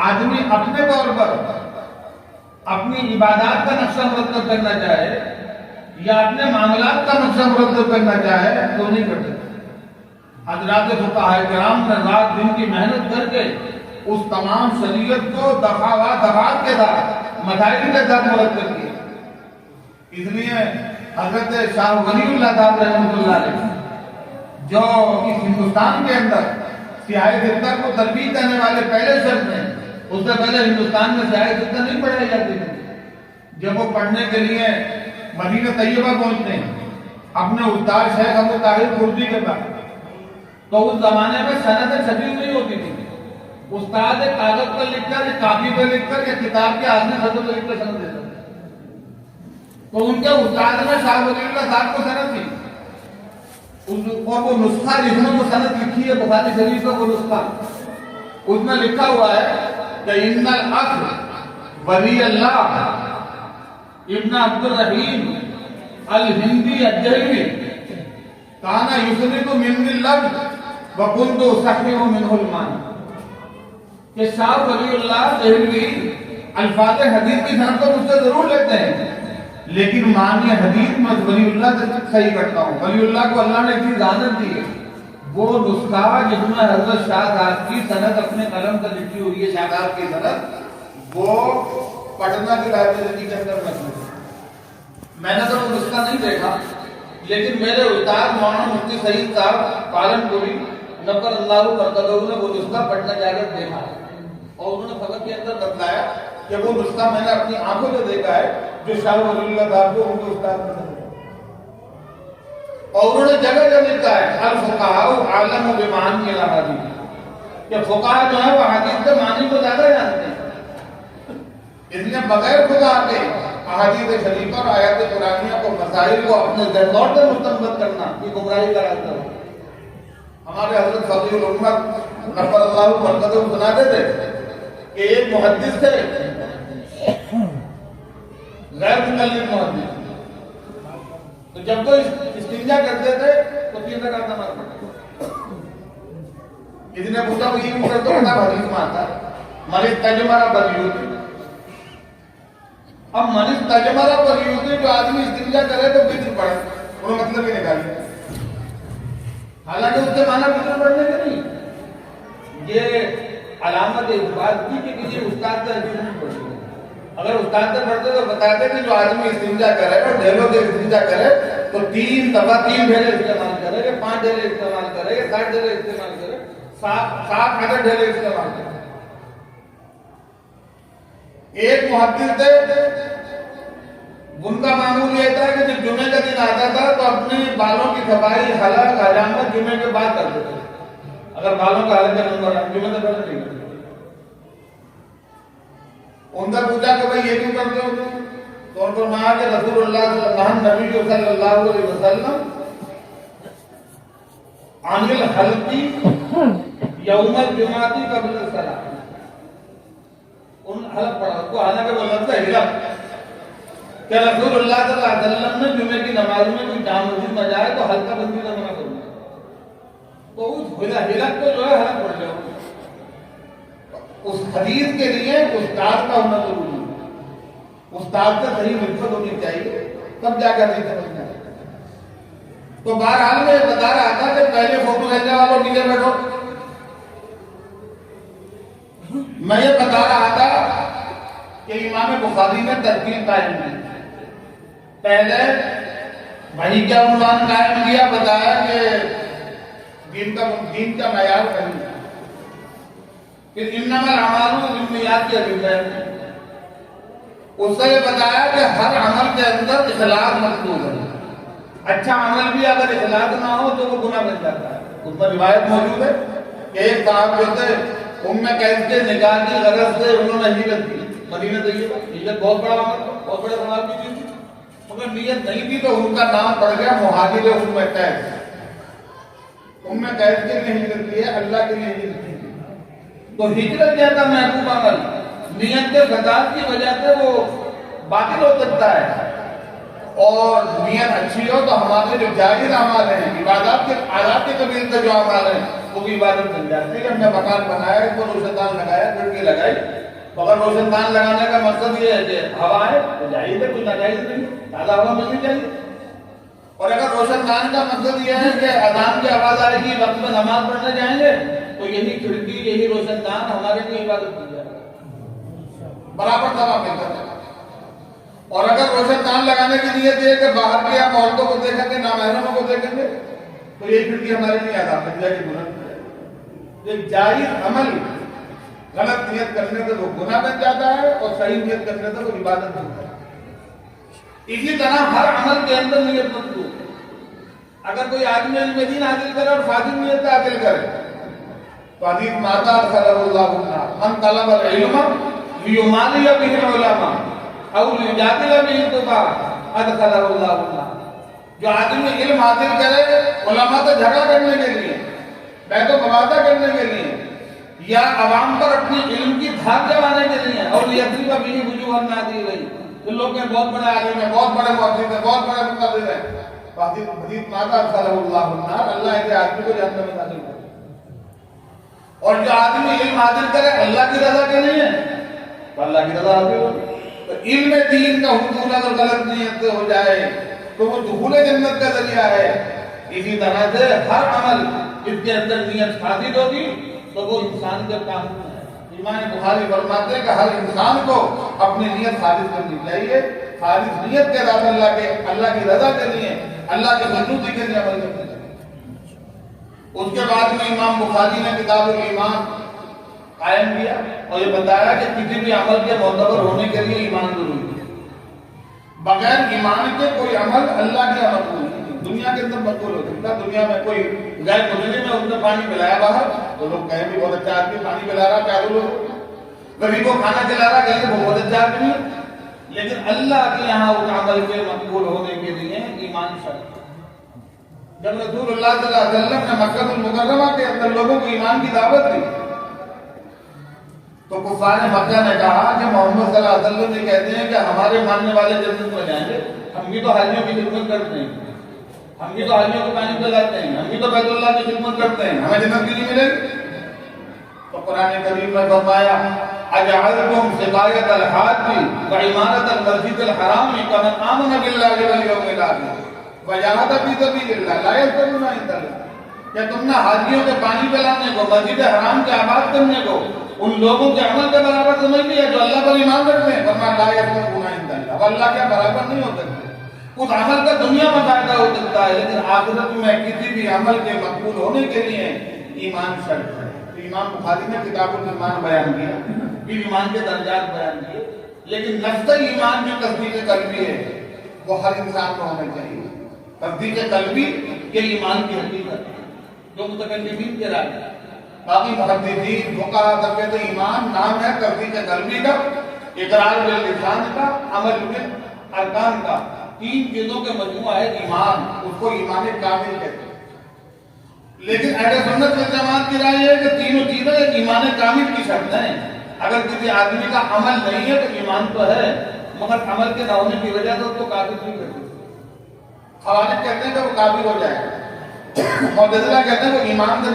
آدمی اپنے طور پر اپنی عبادات کا نقشہ مرتب کرنا چاہے یا اپنے معاملات کا نقشہ مرتب کرنا چاہے تو نہیں کر سکتا۔ حضرات فقہاء کرام نے رات دن کی محنت کر کے اس تمام شریعت کو دفعات کے ساتھ مسائل کے ساتھ مرتب کیا۔ اس لیے حضرت شاہ ولی اللہ صاحب رحمۃ اللہ علیہ جو اس ہندوستان کے اندر سیاہ ستر کو تربیت دینے والے پہلے شخص ہیں، اس سے پہلے ہندوستان میں سیاہ ستر نہیں پڑھائی جاتی تھی۔ جب وہ پڑھنے کے لیے مدینہ طیبہ پہنچتے ہیں اپنے استاد شیخ ابو طاہر کردی کے پاس، تو اس زمانے میں سندیں چھپی نہیں ہوتی تھی۔ استاد ایک کاغذ پر لکھ کر، ایک کاپی پہ لکھ کر یا کتاب کے آخری خطوں پہ لکھ کر سند دیتا تھا۔ تو ان کے استاد میں شاہ ولی اللہ صاحب کو سند تھی، اور وہ نسخہ جس میں وہ سند لکھی ہے بخاری شریف کا وہ نسخہ، اس میں لکھا ہوا ہے کہ ان الاخ ولی اللہ ابن عبد الرحیم الہندی الدہلوی کانا یسند من اللفظ وکنت اصحح منہ المعنی، کہ شاہ ولی اللہ دہلوی الفاظ حدیث کی سند تو مجھ سے ضرور لیتے ہیں لیکن معنی حدیث میں ولی اللہ سے صحیح کرتا ہوں۔ ولی اللہ کو اللہ نے اتنی اجازت دی ہے، وہ نسخہ جس میں حضرت شاہ صاحب کی سند اپنے قلم سے لکھی ہوئی ہے، شاہ صاحب کی سند، وہ پٹنہ کی لائبریری کے اندر موجود ہے۔ میں نے تو وہ نسخہ نہیں دیکھا، لیکن میرے استاد مولانا مفتی سعید صاحب پالن پوری نقر اللہ مرتضی نے وہ نسخہ پٹنہ جا کر دیکھا اور انہوں نے فقط کے اندر بتلایا کہ وہ نسخہ میں نے اپنی آنکھوں سے دیکھا ہے جو شاہ ولی اللہ صاحب کو ان کے استاد نے سمجھا، اور انہوں نے جگہ جگہ لکھا ہے الفقہاء عالم بمعانی الاحادیث، کہ فقہاء جو ہے وہ حدیث کے معنی کو زیادہ جانتے ہیں، اس لیے بغیر فقہاء کے احادیث شریفہ اور آیات قرآنیہ کو مسائل کو اپنے ذہن سے مستنبط کرنا یہ گمراہی کا راستہ ہے۔ ہمارے حضرت فقیہ الامت نفر اللہ مرتضی سناتے تھے کہ ایک محدث تھے، غیر مقلد محدث، تو جب وہ استنجا کرتے تھے تو 3 رکعت نماز پڑھتے، کسی نے پوچھا وہ یہ کیوں کرتے ہو؟ حدیث میں آتا ہے من استجمر فلیوتر، اب من استجمر فلیوتر جو آدمی استنجا کرے تو وتر پڑھے، انہوں نے مطلب یہ نکالی، حالانکہ اس سے مانا وتر پڑھنے کا نہیں، یہ علامت اس بات کی کہ کسی استاد سے حدیث نہیں پڑھتے۔ اگر استاد سے پڑھتے تو بتاتے کہ جو آدمی استنجا کرے اور ڈھیلوں سے استنجا کرے تو 3 دفعہ 3 ڈھیلے استعمال کرے، یا 5 ڈھیلے استعمال کرے، یا 60 ڈھیلے استعمال کرے، 7 عدد ڈھیلے استعمال کرے۔ ایک محدث تھے، ان کا معمول یہ تھا کہ جب جمعے کا دن آتا تھا تو اپنے بالوں کی صفائی حلق حجامت جمعے کے بعد کرتے تھے، اگر بالوں کا حلق کا نمبر جمعے سے پہلے نہیں کرتے۔ ان سے پوچھا کہ بھائی یہ کیوں کرتے ہو تم؟ تو ان کو فرمایا کہ رسول اللہ نبی صلی اللہ علیہ وسلم عن الحلق یوم الجمعہ قبل الصلاۃ، ان حلق پڑھا کو، حالانکہ وہ لفظ ہے حلق، کہ رسول اللہ صلی اللہ علیہ وسلم نے جمعے کی نماز میں کوئی جامع مسجد میں جائے تو حلقہ بندی نہ منع کرنا، تو اس حلق کو جو ہے حلق پڑھ جاؤ۔ اس حدیث کے لیے استاد کا ہونا ضروری ہے، استاد سے صحیح نسبت ہونی چاہیے، تب جا کر نہیں سمجھنا ہے۔ تو بہرحال میں بتا رہا تھا کہ پہلے فوٹو لینے والوں نیچے بیٹھو، میں یہ بتا رہا تھا کہ امام بخاری نے ترتیب قائم کی، پہلے وحی کا عنوان قائم کیا، بتایا کہ دین کا معیار نہیں، پھر انما الاعمال بالنیات کے حدیث ہے، اس سے یہ بتایا کہ ہر عمل کے اندر اخلاص مطلوب ہے، اچھا عمل بھی اگر اخلاص نہ ہو تو وہ گناہ بن جاتا ہے۔ اس میں روایت موجود ہے کہ ایک صاحب جو تھے قیس کے نکاح کی غرض سے انہوں نے ہجرت کی مدینہ طیبہ، ہجرت بہت بڑا عمل تھا، بہت بڑے ثواب کی چیز تھی، مگر نیت نہیں تھی تو ان کا نام پڑ گیا مہاجر قیس۔ قیس کے لیے ہجرت کی ہے، اللہ کے لیے ہجرت کی، تو ہجرت کیا تھا محبوب عمل، نیت کے فساد کی وجہ سے وہ باطل ہو سکتا ہے، اور نیت اچھی ہو تو ہمارے جو جائز اعمال ہیں، عبادات کے آداب کے قبیل سے جو اعمال ہیں وہ بھی عبادت بن جاتی ہے۔ ہم نے مکان بنایا، اس پر روشن دان لگایا، کھڑکی لگائی، تو اگر روشن دان لگانے کا مقصد یہ ہے کہ ہوا ہے تو جائز ہے، کوئی ناجائز نہیں، تازہ ہوا ملنی چاہیے۔ اور اگر روشن دان کا مقصد یہ ہے کہ اذان کی آواز آئے گی، وقت میں نماز پڑھنے جائیں گے، تو یہی کھڑکی، یہی روشن دان ہمارے لیے عبادت بن جائے گا، برابر ثواب ملتا ہے۔ اور اگر روشن دان لگانے کی نیت یہ ہے کہ باہر کے ہم عورتوں کو دیکھیں گے، نامحرموں کو دیکھیں گے، تو یہ کھڑکی ہمارے لیے عذاب بن جائے گی، گناہ بن جائے گی۔ ایک جائز عمل غلط نیت کرنے سے وہ گناہ بن جاتا ہے، اور صحیح نیت کرنے سے وہ عبادت بن جاتا ہے۔ اسی طرح ہر عمل کے اندر نیت مطلوب ہے۔ اگر کوئی آدمی علم دین حاصل کرے اور فاسد نیت سے حاصل کرے تو حدیث میں آتا ہے صلی اللہ علیہ وسلم من طلب العلم لیمالی به العلماء او لیجادل به الطباع ادخلہ اللہ النار۔ جو آدمی علم حاصل کرے علماء سے جھگڑا کرنے کے لیے، بیت و مباحثہ کرنے کے لیے، یا عوام پر اپنی علم کی دھار جمانے کے لیے، اور لیضرب به وجوه الناس الیہ، ان لوگ کے بہت بڑے عالم ہیں، بہت بڑے محدث ہیں، بہت بڑے مقدس ہیں، حدیث میں آتا ہے ادخلہ اللہ النار، اللہ ایسے آدمی کو جہنم میں داخل کرے۔ اور جو آدمی علم حاصل کرے اللہ کی رضا کے لیے تو اللہ کی رضا حاصل ہوگی۔ تو علم دین کا حصول اگر غلط نیت سے ہو جائے تو وہ دخول جنت کا ذریعہ ہے۔ اسی طرح سے ہر عمل جس کے اندر نیت حاصل ہوگی تو وہ انسان کے کام ہے۔ امام بخاری فرماتے ہیں کہ ہر انسان کو اپنی نیت خالص کرنی چاہیے، خالص نیت کے ساتھ اللہ کی رضا کے لیے، اللہ کے مخلوق کے لیے عمل کرنا چاہیے۔ اس کے بعد میں امام بخاری نے کتاب الایمان قائم کیا اور یہ بتایا کہ کسی بھی عمل کے معتبر ہونے کے لیے ایمان ضروری ہے۔ بغیر ایمان کے کوئی عمل اللہ کے مقبول نہیں، دنیا کے اندر مقبول ہو سکتا۔ دنیا میں کوئی غیر مجرم میں اس نے پانی پلایا باہر تو لوگ کہیں بھی بہت اچھا آدمی پانی پلا رہا، پیارے لوگ غریب کو کھانا کھلا رہا، کہیں وہ بہت اچھا آدمی ہے۔ لیکن اللہ کے یہاں اس عمل کے مقبول ہونے کے لیے ایمان شرط ہے۔ جب رسول اللہ صلی اللہ علیہ وسلم نے مکہ المکرمہ کے اندر لوگوں کو ایمان کی دعوت دی تو کفار مکہ نے کہا کہ محمد صلی اللہ علیہ وسلم یہ کہتے ہیں کہ ہمارے ماننے والے جنت میں جائیں گے، ہم بھی تو حاجیوں کی خدمت کرتے ہیں، ہم بھی تو حاجیوں کو پانی پلاتے ہیں، ہم بھی تو بیت اللہ کی خدمت کرتے ہیں، ہمیں جنت کیوں نہیں ملے گی؟ تو قرآن کریم میں فرمایا اجعلتم سقایۃ الحاج وعمارۃ المسجد الحرام کمن آمن باللہ والیوم الآخر وجاہد فی سبیل اللہ لا یستوون عند اللہ۔ کہ تم نے حاجیوں کے پانی پلانے کو، مسجد حرام کے آباد کرنے کو ان لوگوں کے عمل کے برابر سمجھ لیا جو اللہ پر ایمان رکھتے ہیں؟ فرمایا لا یستوون عند اللہ، اللہ کے برابر نہیں ہو سکتے۔ اس عمل کا دنیا میں فائدہ ہو سکتا ہے لیکن آخرت میں کسی بھی عمل کے مقبول ہونے کے لیے ایمان شرط ہے۔ امام بخاری نے کتاب الایمان بیان کیا، پھر ایمان کے درجات بیان کیے، لیکن لفظ ایمان جو تصدیق قلبی ہے وہ ہر انسان کو ہونا چاہیے۔ تصدیق قلبی کے ایمان کی حقیقت جو متکلمین کے رائے ہے۔ باقی محدثین فقہاء کہتے ہیں ایمان نام ہے تصدیق قلبی کا، اقرار باللسان کا، عمل بالارکان کا، تین چیزوں کے مجموعہ ہے ایمان، اس کو ایمان کامل کہتے ہیں۔ لیکن اہل سنت والجماعت کی رائے ہے کہ تینوں چیزیں ایمان کامل کی شرط ہیں۔ اگر کسی آدمی کا عمل نہیں ہے تو ایمان تو ہے مگر عمل کے نہ ہونے کی وجہ سے اس کو کافر نہیں کرتے۔ خوارج کہتے ہیں کہ وہ کافر ہو جائے گا، معتزلہ کہتے ہیں وہ ایمان سے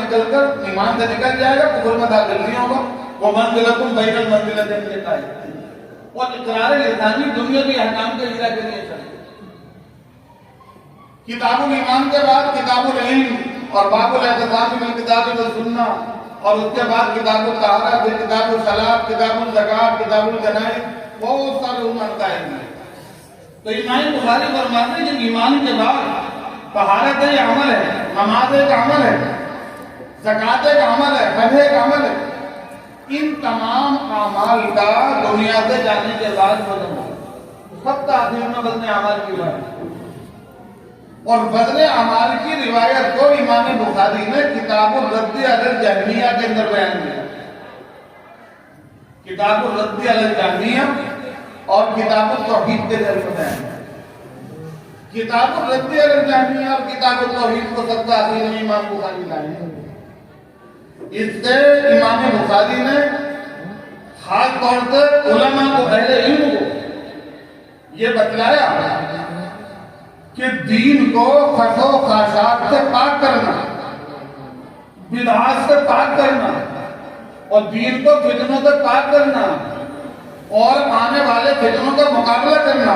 نکل جائے گا، کفر میں داخل نہیں ہوگا، وہ منزلتم بین المنزلتین کے قائل۔ اور اقرار لسانی دنیا کے احکام کے اجرا کے لیے شرط۔ کتاب الایمان کے بعد کتاب العلم اور باب الاعتصام بالکتاب والسنہ، اور اس کے بعد کتاب الطہارہ، پھر کتاب الصلاۃ، کتاب الزکوٰۃ، کتاب الجنائز، بہت سارے عنوان قائم ہیں۔ تو امام بخاری فرماتے ہیں کہ ایمان کے بعد طہارت ایک عمل ہے، نماز ایک عمل ہے، زکوٰۃ ایک عمل ہے، حج ایک عمل ہے۔ ان تمام اعمال کا دنیا سے جانے کے بعد وزن ہو، سب تاخیر میں وزن اعمال کی بات۔ اور وزن اعمال کی روایت کو امام بخاری نے کتاب الرد علی الجہمیہ کے اندر بیان کیا۔ کتاب الرد علی الجہمیہ اور کتاب التوحید کے اندر بیان کیا۔ کتاب الرد علی الجہمیہ اور کتاب التوحید کو سب تاخیر میں امام بخاری لائے ہیں۔ اس سے امام بخاری نے خاص طور سے علماء کو، اہل علم کو یہ بتلایا کہ دین کو خس و خاشاک سے پاک کرنا، بدعات سے پاک کرنا، اور دین کو فتنوں سے پاک کرنا اور آنے والے فتنوں کا مقابلہ کرنا،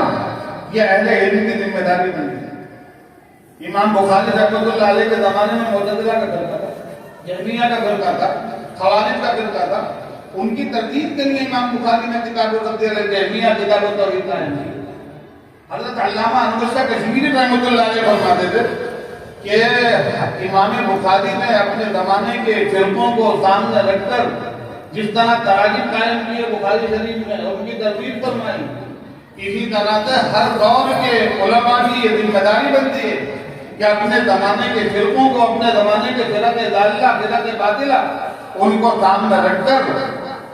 یہ اہل علم کی ذمہ داری بنتی ہے۔ امام بخاری رحمۃ اللہ علیہ کے زمانے میں معتزلہ کا فرقہ تھا، جہمیہ کا فرقہ تھا، خوارج کا فرقہ تھا۔ ان کی تردید کے لیے امام بخاری نے کتاب التوحید الجہمیہ کتاب التوحید قائم کی۔ حضرت علامہ انور شاہ کشمیری رحمۃ اللہ علیہ فرماتے تھے کہ امام بخاری نے اپنے زمانے کے فرقوں کو سامنے رکھ کر جس طرح تراجم قائم کیے بخاری شریف میں، ان کی تردید فرمائی، اسی طرح سے ہر دور کے علماء کی یہ ذمہ داری بنتی ہے کہ اپنے زمانے کے فرقوں کو، اپنے زمانے کے فرق ضالہ، فرق باطلہ، ان کو سامنے رکھ کر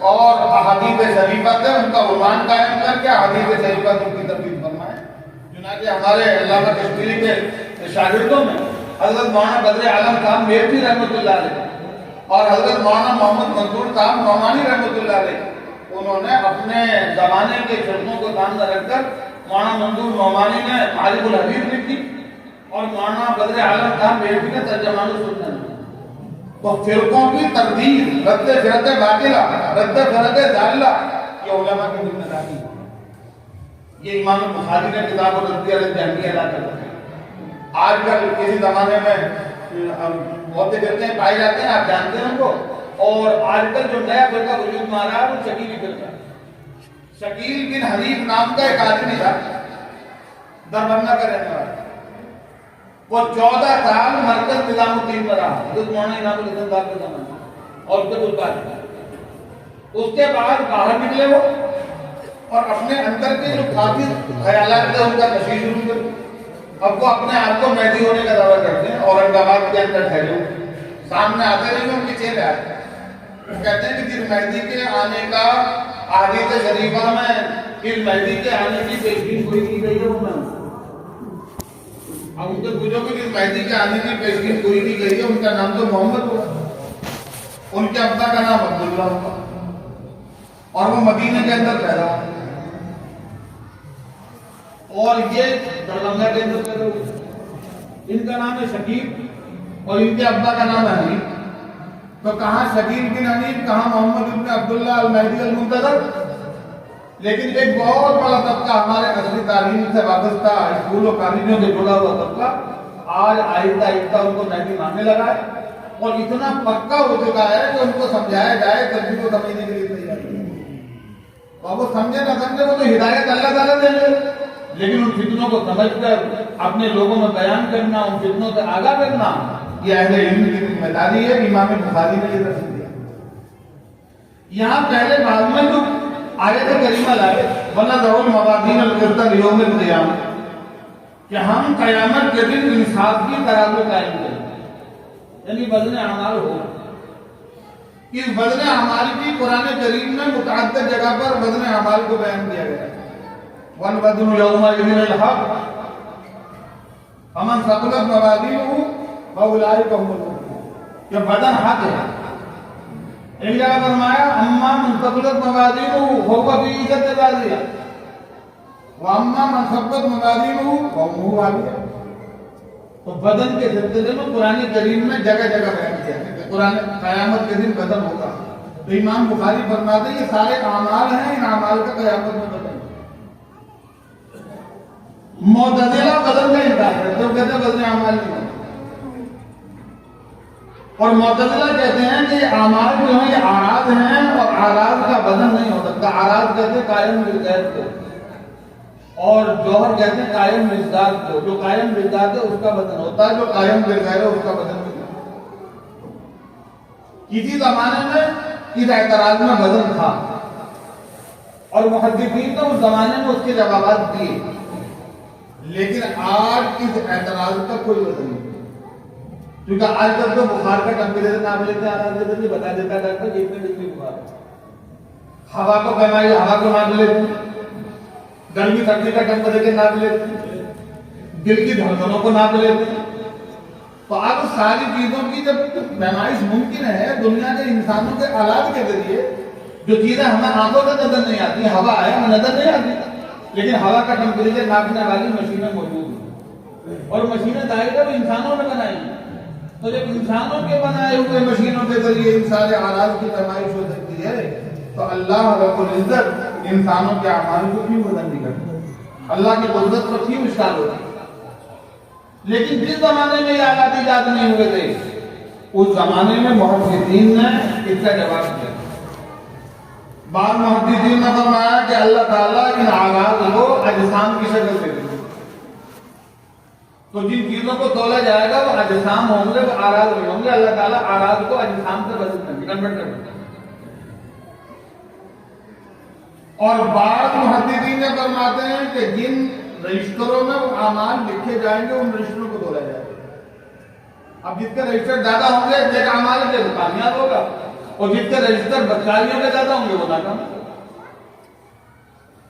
اور احادیث شریفہ سے ان کا عنوان قائم کر کے احادیث شریفہ سے ان کی تردید فرمائے۔ چنانچہ ہمارے علامہ کشمیری کے شاگردوں میں حضرت مولانا بدر عالم صاحب میرٹھی رحمۃ اللہ علیہ اور حضرت مولانا محمد منصور صاحب نعمانی رحمۃ اللہ علیہ، انہوں نے اپنے زمانے کے فرقوں کو سامنے رکھ کر مولانا منصور نعمانی نے معارف الحدیث لکھی اور مولانا بدر عالم صاحب میرٹھی نے ترجمان السنن۔ تو فرقوں کی تردید، رد فرق باطلہ، رد فرق ضالہ، یہ علماء کی ذمہ داری ہے۔ یہ امام بخاری نے کتاب التوحید الجہمیہ ادا کرتے ہیں۔ آج کل کسی زمانے میں بہت سے فرقے پائے جاتے ہیں، آپ جانتے ہیں ان کو، اور آج کل جو نیا فرقہ وجود میں آ رہا ہے وہ شکیلی فرقہ ہے۔ شکیل بن حنیف نام کا ایک آدمی تھا، دربھنگہ کا رہنے والا، وہ 14 سال مرکز نظام الدین میں رہا، حضرت مولانا انعام الحسن صاحب کے زمانے، اور اس کے کچھ بات، اس کے بعد باہر نکلے وہ اور اپنے اندر کے جو کافی خیالات تھے ان کا تشریح شروع کر۔ اب وہ اپنے آپ کو مہدی ہونے کا دعویٰ کرتے ہیں، اورنگ آباد کے اندر ٹھہرے ہوئے، سامنے آتے نہیں ان کے چہرے آتے ہیں، وہ کہتے ہیں کہ جس مہدی کے آنے کا احادیث شریفہ میں جس مہدی کے آنے کی پیشگی کوئی کی گئی ہے وہ میں ہوں۔ اب ان سے پوچھو کہ جس مہدی کے آنے کی پیشگی کوئی کی گئی ہے ان کا نام تو محمد ہوگا، ان کے ابا کا نام عبداللہ ہوگا، اور وہ مدینے کے اندر پیدا ہوا، اور یہ دربھنگہ کے اندر پیدا ہوئے۔ ان کا نام ہے شکیل اور ان کے ابا کا نام ہے حنیف۔ تو کہاں شکیل بن حنیف، کہاں محمد بن عبداللہ المہدی المنتظر۔ لیکن ایک بہت بڑا طبقہ ہمارے عصری تعلیم سے وابستہ اسکول و کالجوں سے جڑا ہوا طبقہ آج آہستہ آہستہ ان کو مہدی ماننے لگا ہے، اور اتنا پکا ہو چکا ہے کہ ان کو سمجھایا جائے تب بھی وہ سمجھنے کے لیے تیار نہیں۔ اور وہ سمجھے نہ سمجھے، وہ تو ہدایت اللہ تعالیٰ دے دے، لیکن ان فتنوں کو سمجھ کر اپنے لوگوں میں بیان کرنا، ان فتنوں سے آگاہ کرنا، یہ اہل علم کی ذمہ داری ہے۔ امام بخاری نے یہ رسم دیا۔ یہاں پہلے بعد میں جو آیت کریمہ لائے وَنَضَعُ الْمَوَازِينَ الْقِسْطَ لِيَوْمِ الْقِيَامَةِ، کہ ہم قیامت کے دن انصاف کی ترازو قائم کریں، یعنی وزن اعمال ہوگا۔ اس وزن اعمال کی قرآن کریم میں متعدد جگہ پر وزن اعمال کو بیان کیا گیا ہے۔ وَالْوَزْنُ يَوْمَئِذٍ الْحَقُّ فَمَنْ ثَقُلَتْ مَوَازِينُهُ فَأُولَئِكَ هُمُ الْمُفْلِحُونَ، یہ وزن حق ہے۔ ایک جگہ فرمایا اما من ثقلت موازینہ فهو فی عیشۃ راضیہ واما من خفت موازینہ فامہ ہاویہ۔ تو وزن کے سلسلے میں قرآن کریم میں جگہ جگہ بیان کیا ہے، قرآن قیامت کے دن وزن ہوگا۔ تو امام بخاری فرماتے ہیں یہ سارے اعمال ہیں، ان اعمال کا قیامت میں وزن۔ معتزلہ وزن کا انکار کرتے ہیں، کہتے ہیں وزن اعمال نہیں ہوتا، اور معتزلہ کہتے ہیں کہ اعمال جو ہیں یہ اعراض ہیں اور اعراض کا وزن نہیں ہو سکتا۔ اعراض کہتے ہیں قائم بالذات کو، اور جوہر کہتے ہیں قائم بالذات کو۔ جو قائم بالذات ہے اس کا وزن ہوتا ہے، جو قائم بالغیر ہے اس کا وزن نہیں ہوتا۔ کسی زمانے میں اس اعتراض میں وزن تھا، اور محدثین نے اس زمانے میں اس کے جوابات دیے، لیکن آج اس اعتراض کا کوئی وزن نہیں، کیونکہ آج کل تو بخار کا ٹیمپریچر ناپ لیتے ہیں، آرام سے بتا دیتا ہے ڈاکٹر کہ اتنے ڈگری بخار ہے۔ ہوا کو پیمائی، ہوا کو ناپ لیتے ہیں، گرمی سردی کا ٹیمپریچر ناپ لیتے ہیں، دل کی دھڑکنوں کو ناپ لیتے ہیں۔ تو اب ساری چیزوں کی جب پیمائش ممکن ہے دنیا کے انسانوں کے آلات کے ذریعے، جو چیزیں ہمیں آنکھوں سے نظر نہیں آتی، ہوا ہے ہمیں نظر نہیں آتی، لیکن ہوا کا ٹیمپریچر ناپنے والی مشینیں موجود ہیں، اور مشینیں ظاہر ہے وہ انسانوں نے بنائی ہیں۔ تو جب انسانوں کے بنائے ہوئے مشینوں کے ذریعے ان سارے آلات کی پیمائش ہو سکتی ہے، تو اللہ رب العزت انسانوں کے اعمال کو کیوں بدل نہیں کرتا؟ اللہ کی قدرت پر کیوں اشکال ہوتا ہے؟ لیکن جس زمانے میں یہ آلات ایجاد نہیں ہوئے تھے، اس زمانے میں محدثین نے اس کا جواب دیا۔ بعض محدثین نے فرمایا کہ اللہ تعالیٰ ان آلات کو اجسام کی شکل دے دے، تو جن چیزوں کو تولا جائے گا وہ اجسام ہوں گے، وہ آلات نہیں ہوں گے۔ اللہ تعالیٰ آلات کو اجسام سے بدل دیں گے، کنورٹ کر دیں گے۔ اور بعض محدثین نے فرماتے ہیں کہ جن رجسٹروں میں وہ اعمال لکھے جائیں گے ان رجسٹروں کو تولا جائے گا۔ اب جس کے رجسٹر زیادہ ہوں گے نیک اعمال کے وہ کامیاب ہوگا، اور جس کے رجسٹر بدکاریوں کے زیادہ ہوں گے وہ ناکام ہوگا۔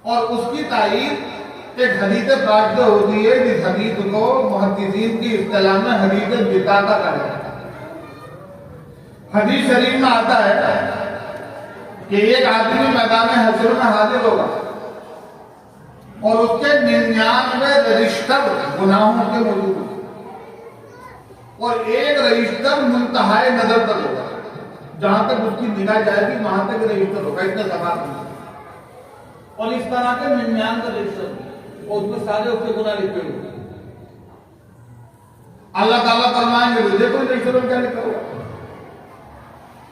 اور اس کی تائید ایک حدیث پاک سے ہوتی ہے، جس حدیث کو محدثین کی اصطلاح میں حدیث بطاقہ کہا جاتا ہے۔ حدیث شریف میں آتا ہے کہ ایک آدمی میدان حشر میں حاضر ہوگا اور اس کے 99 رجسٹر گناہوں کے موجود ہیں، اور ایک رجسٹر منتہائے نظر تک ہوگا، جہاں تک اس کی نگاہ جائے گی وہاں تک رجسٹر ہوگا، اتنا زبان نہیں۔ اور اس طرح کے 99 رجسٹر، اور اس میں سارے اس کے گناہ لکھے ہوئے۔ اللہ تعالیٰ فرمائیں گے دیکھو ان رجسٹروں کیا لکھا ہوا۔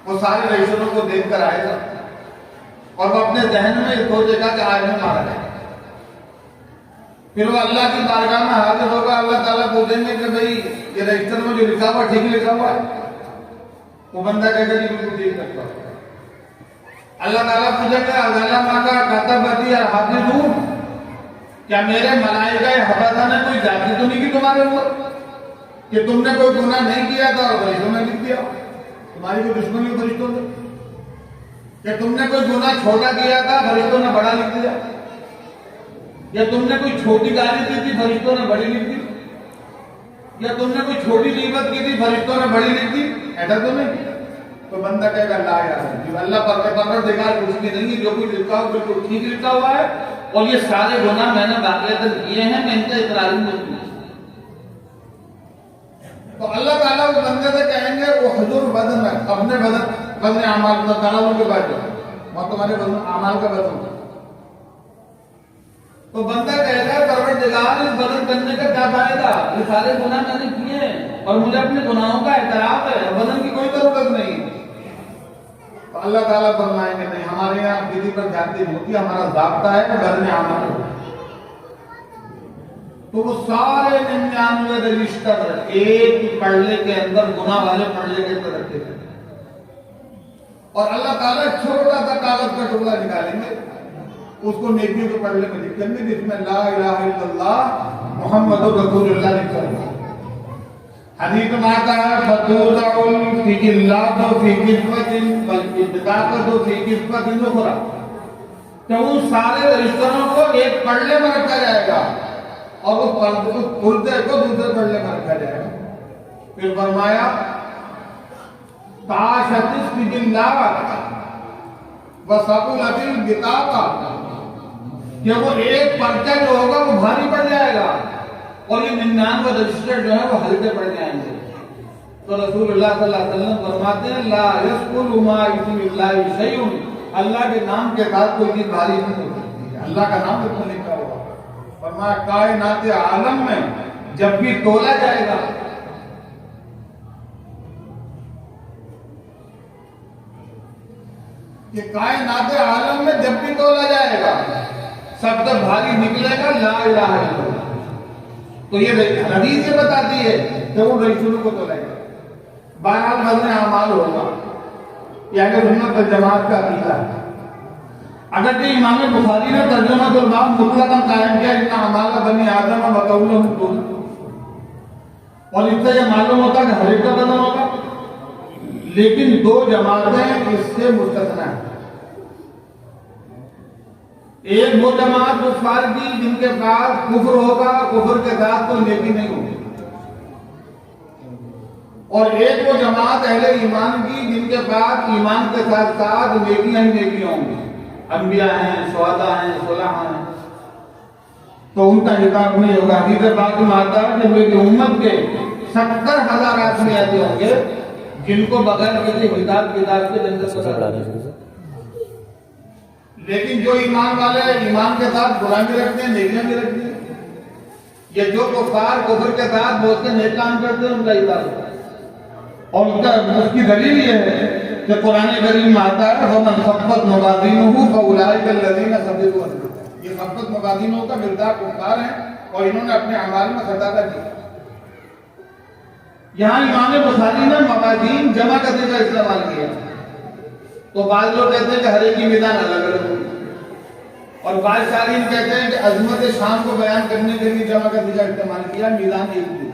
وہ سارے رجسٹروں کو دیکھ کر آئے گا اور وہ اپنے ذہن میں سوچے گا کہ آج میں مارا جائے۔ پھر وہ اللہ کی بارگاہ میں حاضر ہوگا، اللہ تعالیٰ پوچھیں گے کہ بھئی یہ رجسٹر میں جو لکھا ہوا ٹھیک لکھا ہوا ہے؟ وہ بندہ کہے گا جی بالکل ٹھیک لکھا ہوا ہے۔ اللہ تعالیٰ پوچھیں گے اللہ ماں کا کاتبتی اور حافظون، کیا میرے ملائکہ حفظہ نے کوئی زیادتی تو نہیں کی تمہارے اوپر کہ تم نے کوئی گناہ نہیں کیا تھا اور فرشتوں نے لکھ دیا؟ تمہاری کوئی دشمنی فرشتوں نے کہ تم نے کوئی گناہ چھوٹا کیا تھا فرشتوں نے بڑا لکھ دیا، یا تم نے کوئی چھوٹی گالی دی تھی فرشتوں نے بڑی لکھ دی، یا تم نے کوئی چھوٹی غیبت کی تھی فرشتوں نے بڑی لکھ دی؟ ایسا تو نہیں۔ تو بندہ کہے گا لا یار اللہ پروردگار کچھ بھی نہیں، جو کچھ لکھا ہو بالکل ٹھیک لکھا ہوا ہے، اور یہ سارے گناہ میں نے باقاعدہ کیے ہیں، میں ان کا اقرار نہیں۔ تو اللہ تعالیٰ اس بندے سے کہیں گے وہ حضور بدن ہے، اپنے بدن اعمال کا تعالیٰ ان کے بعد اور تمہارے بدن اعمال کا بدن۔ تو بندہ کہے گا پروردگار اس بدن کرنے کا کیا فائدہ، یہ سارے گناہ میں نے کیے ہیں اور مجھے اپنے گناہوں کا اعتراف ہے، بدن کی کوئی ضرورت نہیں۔ تو اللہ تعالیٰ فرمائیں گے نہیں، ہمارے یہاں کسی پر جاتی نہیں ہوتی، ہمارا ضابطہ ہے بدن اعمال ہوتا ہے۔ تو وہ سارے 99 رجسٹر ایک پڑھنے کے اندر گناہ والے پڑھنے کے اندر رکھے تھے، اور اللہ تعالیٰ چھوٹا سا کاغذ کا ٹکڑا نکالیں گے، اس کو نیکیوں کے پڑھنے میں لکھ دیں گے جس میں لا الہ الا اللہ محمد رسول اللہ لکھا ہوا ہے۔ حدیث میں آتا ہے فتوضع السجلات فی کفۃ والبطاقۃ فی کفۃ اخرى، کہ ان سارے رجسٹروں کو ایک پڑھنے میں رکھا جائے گا اور اس پردے کو دوسرے پڑھنے میں رکھا جائے گا۔ پھر فرمایا طاشت السجلات وثقلت البطاقۃ، کہ وہ ایک پرچہ جو ہوگا وہ بھاری پڑ جائے گا اور یہ 99 رجسٹر جو ہے وہ ہلکے پڑ جائیں گے۔ تو رسول اللہ صلی اللہ علیہ وسلم فرماتے ہیں لا یثقل ما اسم اللہ شیء، اللہ کے نام کے ساتھ کوئی چیز بھاری نہیں ہو سکتی ہے، اللہ کا نام اس میں لکھا ہوا۔ فرمایا کائنات عالم میں جب بھی تولا جائے گا کہ کائنات عالم میں جب بھی تولا جائے گا سب سے بھاری نکلے گا لا الہ الا اللہ۔ تو یہ حدیث یہ بتاتی ہے کہ وہ رسولوں کو تولا گا۔ بہرحال وزن اعمال ہوگا، یہ اہل سنت والجماعت کا عقیدہ ہے۔ اگر کہ امام بخاری نے ترجمہ الباب مطلقاً قائم کیا ان اعمال بنی آدم و قولهم طول، اور اس سے یہ معلوم ہوتا کہ ہر ایک کا بدن ہوگا، لیکن دو جماعتیں اس سے مستثنی ہیں۔ ایک وہ جماعت کفار کی جن کے پاس کفر ہوگا، کفر کے ساتھ کوئی نیکی نہیں ہوگی، اور ایک وہ جماعت اہل ایمان کی جن کے پاس ایمان کے ساتھ ساتھ نیکیاں ہی نیکیاں ہوں گی، انبیاء ہیں، شہداء ہیں، صلحاء ہیں۔ تو ان کا حساب نہیں ہوگا. حدیث پاک میں آتا ہے کہ میری امت کے 70,000 آدمی ایسے ہوں گے جن کو بغیر کسی حساب کتاب کے جنت کو ڈالا جائے گا. لیکن جو ایمان والے ایمان کے ساتھ برا بھی رکھتے ہیں, نیکیاں بھی رکھتے ہیں, یہ جو کفار کفر کے ساتھ بہت سے نیک کام کرتے ہیں ان کا حساب ہوگا. اور اس کی دلیل یہ ہے کہ قرآن کریم میں آتا ہے وَمَنْ خَفَّتْ مَوَازِينُهُ فَأُولَٰئِكَ الَّذِينَ خَسِرُوا أَنفُسَهُمْ. یہ خفت موازینوں کا کردار کفار ہیں اور انہوں نے اپنے اعمال میں خطا کیا. یہاں امام بخاری نے موازین جمع کرنے کا استعمال کیا. تو بعض لوگ کہتے ہیں کہ ہر ایک کی میزان الگ الگ ہوگی, اور بعض شارحین کہتے ہیں کہ عظمت شان کو بیان کرنے کے لیے جمع کرنے کا استعمال کیا, میزان ایک تھی.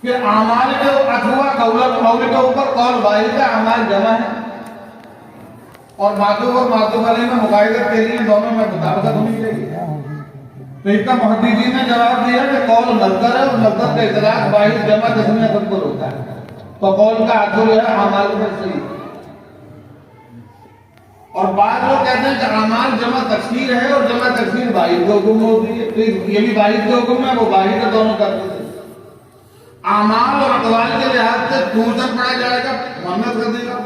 پھر اعمال کے اٹھواں قول کے اوپر قول واحد ہے, اعمال جمع ہے, اور معطوف اور معطوف علیہ میں مقایدت کے لیے دونوں میں مطابقت ہونی چاہیے. تو اس کا محدثین نے جواب دیا کہ قول مصدر ہے, اور مصدر کا اطلاق واحد جمع تسمیہ سب پر ہوتا ہے. تو قول کا اصل ہے اعمال میں صحیح. اور بعض لوگ کہتے ہیں کہ اعمال جمع تکسیر ہے اور جمع تکسیر واحد کے حکم میں ہوتی ہے. تو یہ بھی واحد کے حکم میں, وہ واحد ہے, دونوں کرتے ہیں. اعمال اور اقوال کے لحاظ سے دوسر پڑھا جائے گا, محمد کر دے گا,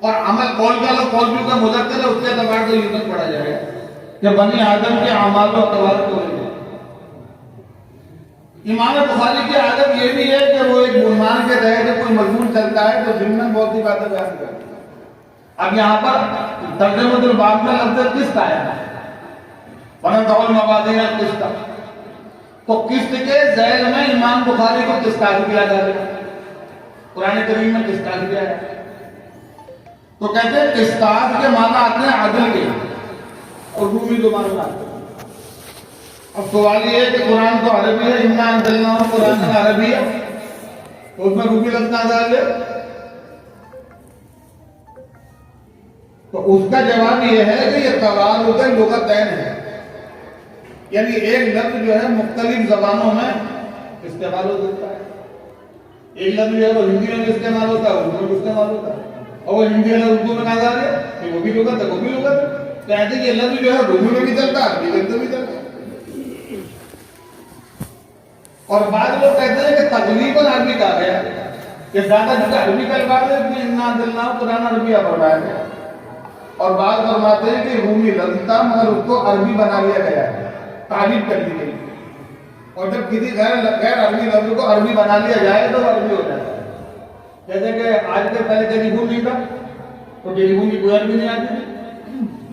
اور عمل قول کا لوگ قول بھی کا مذکر ہے, اس کے اعتبار سے یوزر پڑھا جائے گا کہ بنی آدم کے اعمال و اقوال کو لے. امام بخاری کی عادت یہ بھی ہے کہ وہ ایک عنوان کے تحت کوئی مضمون چلتا ہے تو ضمن بہت سی باتیں بیان کرتے ہیں. اب یہاں پر ترجمۃ الباب میں لفظ قسط آیا ہے, وَنَضَعُ الْمَوَازِينَ الْقِسْطَ. تو قسط کے ذیل میں امام بخاری کو قسطاس کیا جائے گا. قرآن کریم میں قسطاس کیا ہے. تو کہتے ہیں قسطاس کے معنی آتے ہیں عدل کے, اور رومی زبان میں آتے ہیں. اب سوال یہ ہے کہ قرآن تو عربی ہے, اِنَّا أَنزَلْنَاهُ قرآن عربی ہے, تو اس میں رومی لفظ نہ ڈالے. تو اس کا جواب یہ ہے کہ یہ توارث لغتین ہے, یعنی ایک لفظ جو ہے مختلف زبانوں میں استعمال ہو سکتا ہے. ایک لفظ جو ہے وہ ہندی میں بھی استعمال ہوتا ہے, اردو میں بھی استعمال ہوتا ہے, اور وہ ہندی والا اردو میں نہ ڈالے کہ وہ بھی لغت ہے, وہ بھی لغت ہے. تو ایسے یہ لفظ جو ہے اردو میں بھی چلتا ہے, عربی میں بھی چلتا ہے. اور بعض لوگ کہتے ہیں کہ تقریباً عربی کہا گیا کہ زیادہ جو عربی کا الفاظ ہے کہ اِنَّا أَنزَلْنَاهُ قرآن عربیہ فرمایا گیا. اور بعض فرماتے ہیں کہ رومی لفظ تھا مگر اس کو عربی بنا لیا گیا ہے, تعریف کر دی گئی. اور جب کسی غیر عربی لفظ کو عربی بنا لیا جائے تو عربی ہو جاتا ہے. جیسے کہ آج کے پہلے ٹیلی فون نہیں تھا, تو ٹیلی فون کی کوئی عربی نہیں آتی تھی,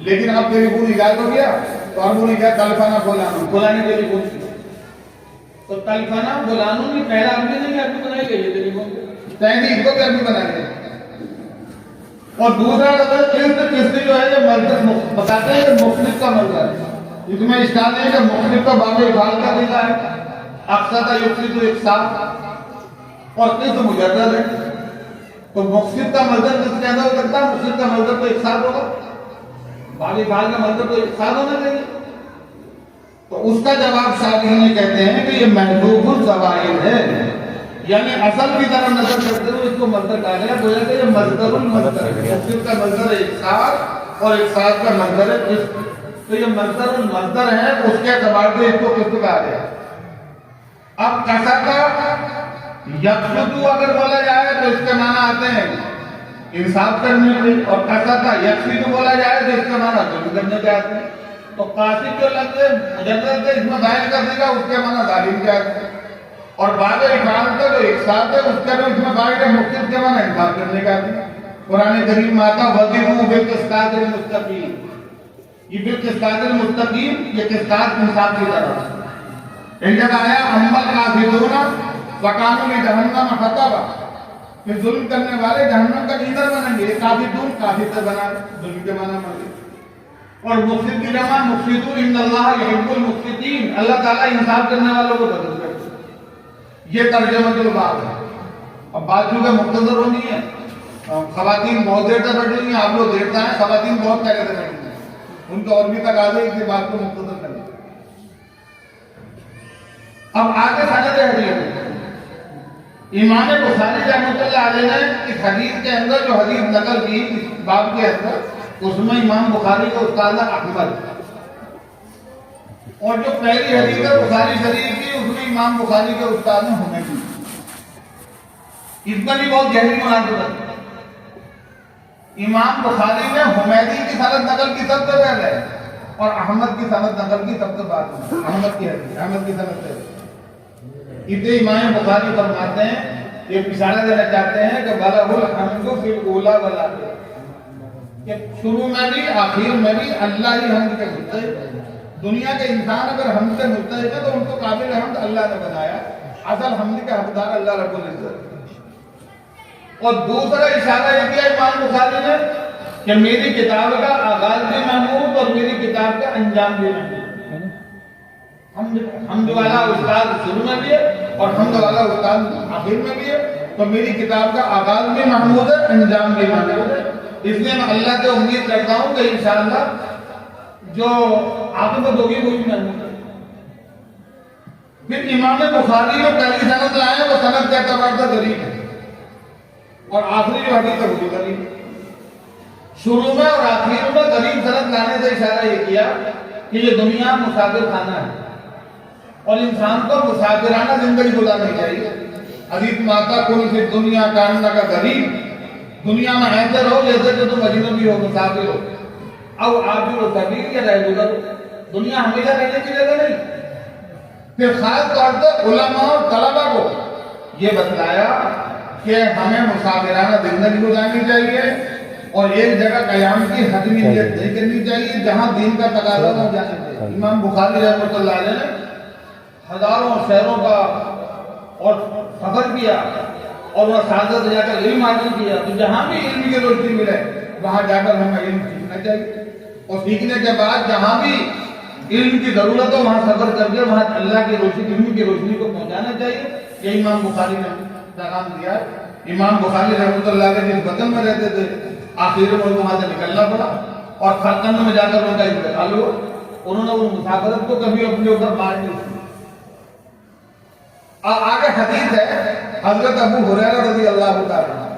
لیکن اب ٹیلی فون ایجاد ہو گیا تو اب انہوں نے کیا ٹیلیفون فلانے ٹیلی فون کی. تو ٹیلیفون فلانوں کی پہلا عربی نہیں, عربی بنائی گئی ہے ٹیلی فون کی, تحریر کو بھی عربی بنا دیا. اور دوسرا قسط جو ہے یہ مصدر بتاتے ہیں کہ مختلف کا مصدر ہے. اس میں اشکال ہے کہ مختلف کا باب افعال کا دیتا ہے, اقصد یقصد اقصاد, اور قسط مجرد ہے. تو مختلف کا مصدر کس کے اندر ہو سکتا ہے, مختلف کا مصدر تو اقصاد ہوگا, باب افعال کا مصدر تو اقصاد ہونا چاہیے. تو اس کا جواب شارحین کہتے ہیں کہ یہ محذوف الزوائد ہے, یعنی اصل کی طرح نظر کرتے ہوئے اس کو مصدر کہا گیا. گویا کہ یہ مصدر المصدر ہے, مصدر کا مصدر ہے اقصاد اور اقصاد کا مصدر ہے قسط. تو یہ مصدر المصدر ہے, اس کے اعتبار سے اس کو قسط کہا گیا. اب قسط یقصد اگر بولا جائے تو اس کے معنی آتے ہیں انصاف کرنے کے, اور قسط یقصد بولا جائے تو اس کے معنی ظلم کرنے کے آتے ہیں. تو قاصد جو لفظ مجرد ہے اس میں داخل کرنے کا, اس کے معنی ظالم کے آتے ہیں. اور بعد افعال کا جو اقصاد ہے اس کا جو اس میں باقی مختلف کے معنی انصاف کرنے کا آتے ہیں. قرآن کریم میں آتا وَزِنُوا بِالْقِسْطَاسِ الْمُسْتَقِيمِ. یہ بالقسطاس المستقیم, یہ قسطاس انصاف کی طرف. ایک جگہ آیا اما القاسطون فکانوا لجہنم حطبا, کہ ظلم کرنے والے جہنم کا ایندھن بنیں گے. قاسطون قاسط سے بنا, ظلم کے معنی میں. اور مفسد کی جمع مفسدون, ان اللہ یحب المفسدین, اللہ تعالیٰ انصاف کرنے والوں کو پسند کرتا ہے. یہ ترجمہ الباب ہے. اب بات چونکہ مختصر ہونی ہے, خواتین بہت دیر تک بیٹھی ہیں, آپ لوگ دیکھتا ہیں خواتین بہت پہلے سے بیٹھی ہیں, ان کو اور بھی تقاضے ہیں اس بات کو مختصر کریں. اب آگے سند حدیث امام بخاری رحمۃ اللہ علیہ نے اس حدیث کے اندر جو حدیث نقل کی اس باب کے اندر, اس میں امام بخاری کا استاد احمد, اور جو پہلی حدیث ہے بخاری شریف کی، اس میں امام بخاری کے استاد ہیں حمیدی. اس میں بھی بہت گہری مناسبت ہے. امام بخاری نے حمیدی کی سند نقل کی سب سے پہلے اور احمد کی سند نقل کی سب سے بعد میں. احمد کی حدیث، احمد کی سند سے ابن امام بخاری فرماتے ہیں، یہ اشارہ دینا چاہتے ہیں کہ بلغ الحمد فی الاولی والآخرہ، کہ شروع میں بھی آخر میں بھی اللہ ہی حمد کے مستحق. دنیا کے انسان اگر حمد سے مستحق ہے تو ان کو قابل حمد اللہ نے بنایا. اصل حمد کے حقدار اللہ رب العزت. اور دوسرا اشارہ یہ کیا امام بخاری نے کہ میری کتاب کا آغاز بھی محمود اور میری کتاب کا انجام بھی محمود. حمد والا استاد شروع میں بھی ہے اور حمد والا استاد آخر میں بھی ہے. تو میری کتاب کا آغاز بھی محمود ہے، انجام بھی محمود ہے. اس لیے میں اللہ سے امید کرتا ہوں کہ انشاءاللہ جو عاقبت ہوگی وہ بھی محمود ہے. پھر امام بخاری جو پہلی سند لائے ہیں وہ سند کے اعتبار سے غریب ہے اور آخری جو حدیث ہے وہ بھی غریب ہے. شروع میں اور آخر میں غریب سند لانے سے اشارہ یہ کیا کہ یہ دنیا مسافر خانہ ہے اور انسان کو مسافرانہ زندگی گزارنی چاہیے. حدیث ماتا کل فی دنیا کاننا کا غریب، دنیا میں ایسے رہو جیسے کہ تم اجنبی ہو، مسافر ہو. اب آپ جو سبیر یا رہ گزر، دنیا ہمیشہ رہنے کی جگہ نہیں. پھر خاص طور سے علماء اور طلباء کو یہ بتلایا کہ ہمیں مسافرانہ زندگی گزارنی چاہیے اور ایک جگہ قیام کی حتمی نیت نہیں کرنی چاہیے جہاں دین کا تقاضا ہو جانے چاہیے. امام بخاری رحمۃ اللہ علیہ نے ہزاروں شہروں کا اور سفر کیا اور وہ سعادت جا کر علم حاصل کیا. تو جہاں بھی علم کی روشنی ملے وہاں جا کر ہمیں علم سیکھنا چاہیے اور سیکھنے کے بعد جہاں بھی علم کی ضرورت ہو وہاں سفر کر کے وہاں اللہ کی روشنی، علم کی روشنی کو پہنچانا چاہیے. یہ امام بخاری نے پیغام دیا ہے. امام بخاری رحمۃ اللہ کے جس وطن میں رہتے تھے آخر میں وہاں سے نکلنا پڑا اور خرقند میں جا کر ان کا انتقال ہوا. انہوں نے ان مسافرت کو کبھی اپنے اوپر مار نہیں کی. آگے حدیث ہے حضرت ابو ہریرہ رضی اللہ تعالیٰ عنہ.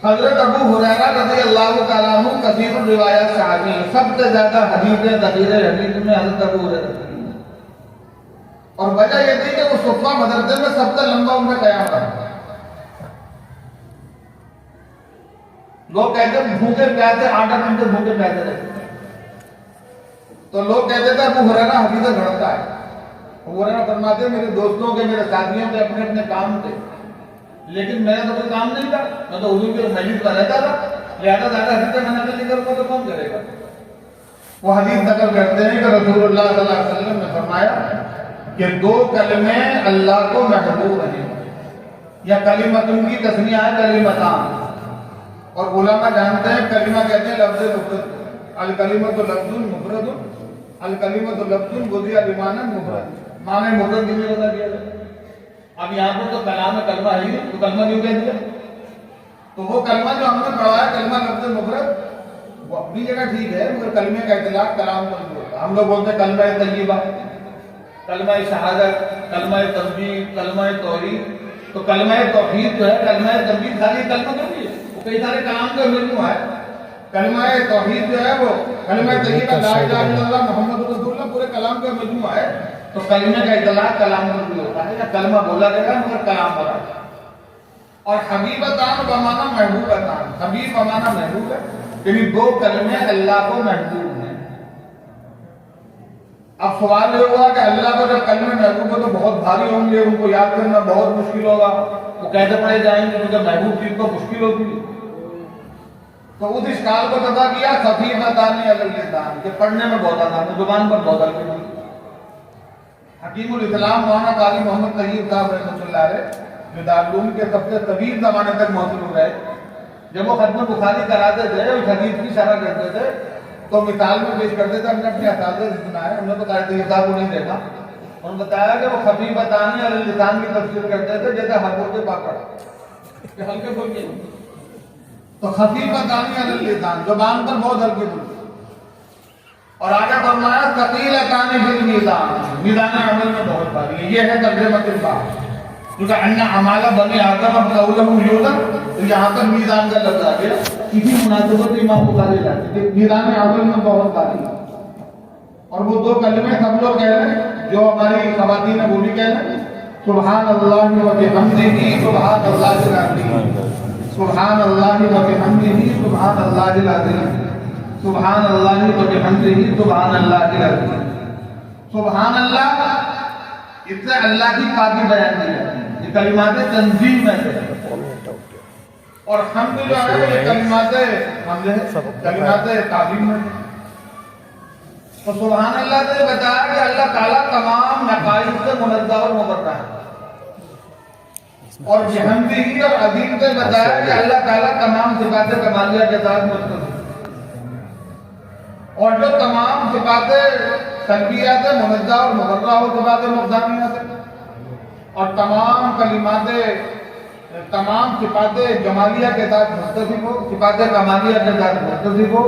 حضرت ابو ہریرہ رضی اللہ تعالیٰ عنہ کثیر الروایات صحابی ہیں. سب سے زیادہ حدیثیں تقریر حدیث میں حضرت ابو ہریرہ اور وجہ یہ تھی کہ وہ صفہ مدرسے میں سب سے لمبا ان کا قیام رہا. لوگ کہتے ہیں بھوکے پیاسے 8 گھنٹے بھوکے پیاسے رہتے. تو لوگ کہتے تھے ابو ہریرہ حدیثیں گھڑتا ہے. ابو ہریرہ فرماتے ہیں میرے دوستوں کے، میرے ساتھیوں کے اپنے اپنے کام تھے، لیکن میرا تو کوئی کام نہیں تھا. میں تو حضور کے مجلس میں رہتا تھا، لہذا زیادہ حدیثیں میں نقل نہیں کروں گا تو کون کرے گا. وہ حدیث نقل کرتے ہیں کہ رسول اللہ صلی اللہ علیہ وسلم نے فرمایا کہ 2 کلمے اللہ کو محبوب ہیں، یا کلمتن کی تسمیہ ہے کلمتان. اور علماء جانتے ہیں کلمہ کہتے ہیں لفظ مفرد. الکلمۃ لفظ مفرد، الکلمۃ لفظ وضع بمعنی مفرد. معنی مفرد بھی نہیں بتا دیا. اب یہاں پر تو کلام کلمہ ہے ہی تو کلمہ کیوں کہہ دیا؟ تو وہ کلمہ جو ہم نے پڑھا ہے کلمہ لفظ مفرد وہ اپنی جگہ ٹھیک ہے، مگر کلمے کا اطلاق کلام پر نہیں ہوتا. ہم لوگ بولتے ہیں کلمہ طیبہ، کلمہ شہادت، کلمہ تسبیح، کلمہ توحید. تو کلمہ توحید جو ہے، کلمہ تسبیح خالی کلمہ نہیں ہے، وہ کئی سارے کلام کا مجموعہ ہے. کلمہ توحید جو ہے وہ کلمہ طیبہ لا الہ الا اللہ محمد رسول اللہ پورے کلام کا مجموعہ ہے. تو کلمے کا اطلاق کلام پر بھی ہوتا ہے، یا کلمہ بولا جائے گا مگر کلام پر آتا ہے. اور حبیبتان بمعنی محبوبتان، حبیب بمعنی محبوب ہے، یعنی 2 کلمے اللہ کو محبوب ہیں. اب سوال یہ ہوا کہ اللہ کو جب کلمے محبوب ہے تو بہت بھاری ہوں گے، ان کو یاد کرنا بہت مشکل ہوگا، وہ کیسے پڑھے جائیں گے کیونکہ محبوب چیز کو مشکل ہوتی ہے. تو اس اشکال کو دفع کیا خفیفتان علی اللسان، کہ پڑھنے میں بہت آسان ہے، زبان پر بہت ہلکی ہوتی ہے. حکیم الاسلام مولانا قاری محمد طیب صاحب رحمۃ اللہ علیہ جو دارالعلوم کے سب سے طویل زمانے تک موجود رہے، جب وہ ختم بخاری کراتے تھے اس حدیث کی شرح کرتے تھے تو مثال میں پیش کرتے تھے. ہم نے اپنے اساتذہ سے سنا ہے، ہم نے تو قاری طیب صاحب کو نہیں دیکھا، انہوں نے بتایا کہ وہ خفیفتان علی اللسان کی تفسیر کرتے تھے جیسے ہر کے پاپڑ کہ ہلکے پھلکے. تو خفیفتان علی اللسان زبان پر بہت ہلکے پھلکے. اور آگے فرمایا ثقیلتان فی المیزان، میزان عمل میں بہت بھاری ہے. یہ ہے ترجمہ الباب، کیونکہ ان اعمال بنی آدم قولهم یوزن، تو یہاں پر میزان کا لفظ آ گیا. اسی مناسبت امام بخاری لاتے کہ میزان عمل میں بہت بھاری ہے. اور وہ دو کلمے سب لوگ کہہ رہے ہیں جو ہماری خواتین وہ بھی کہہ رہے ہیں، سبحان اللہ و بحمدہ سبحان اللہ العظیم، سبحان اللہ و بحمدہ سبحان اللہ العظیم، سبحان اللہ و بحمدہ سبحان اللہ العظیم۔ سبحان اللہ، اس سے اللہ کی پاکی بیان کی جاتی ہے، یہ کلمات تنظیم میں سے، اور حمد جو ہے یہ کلمات تعظیم میں سے۔ تو سبحان اللہ سے بتایا کہ اللہ تعالیٰ تمام نقائص سے منزہ اور مبرہ ہے، اور بحمدہ اور عظیم سے بتایا کہ اللہ تعالیٰ تمام صفات کمالیہ کے ساتھ متصف ہے، اور جو تمام صفات سلبیہ سے منزہ اور مبرہ ہو صفات نقصانیہ سے، اور تمام کلمات تمام صفات جمالیہ کے ساتھ متصف ہو، صفات کمالیہ کے ساتھ متصف ہو،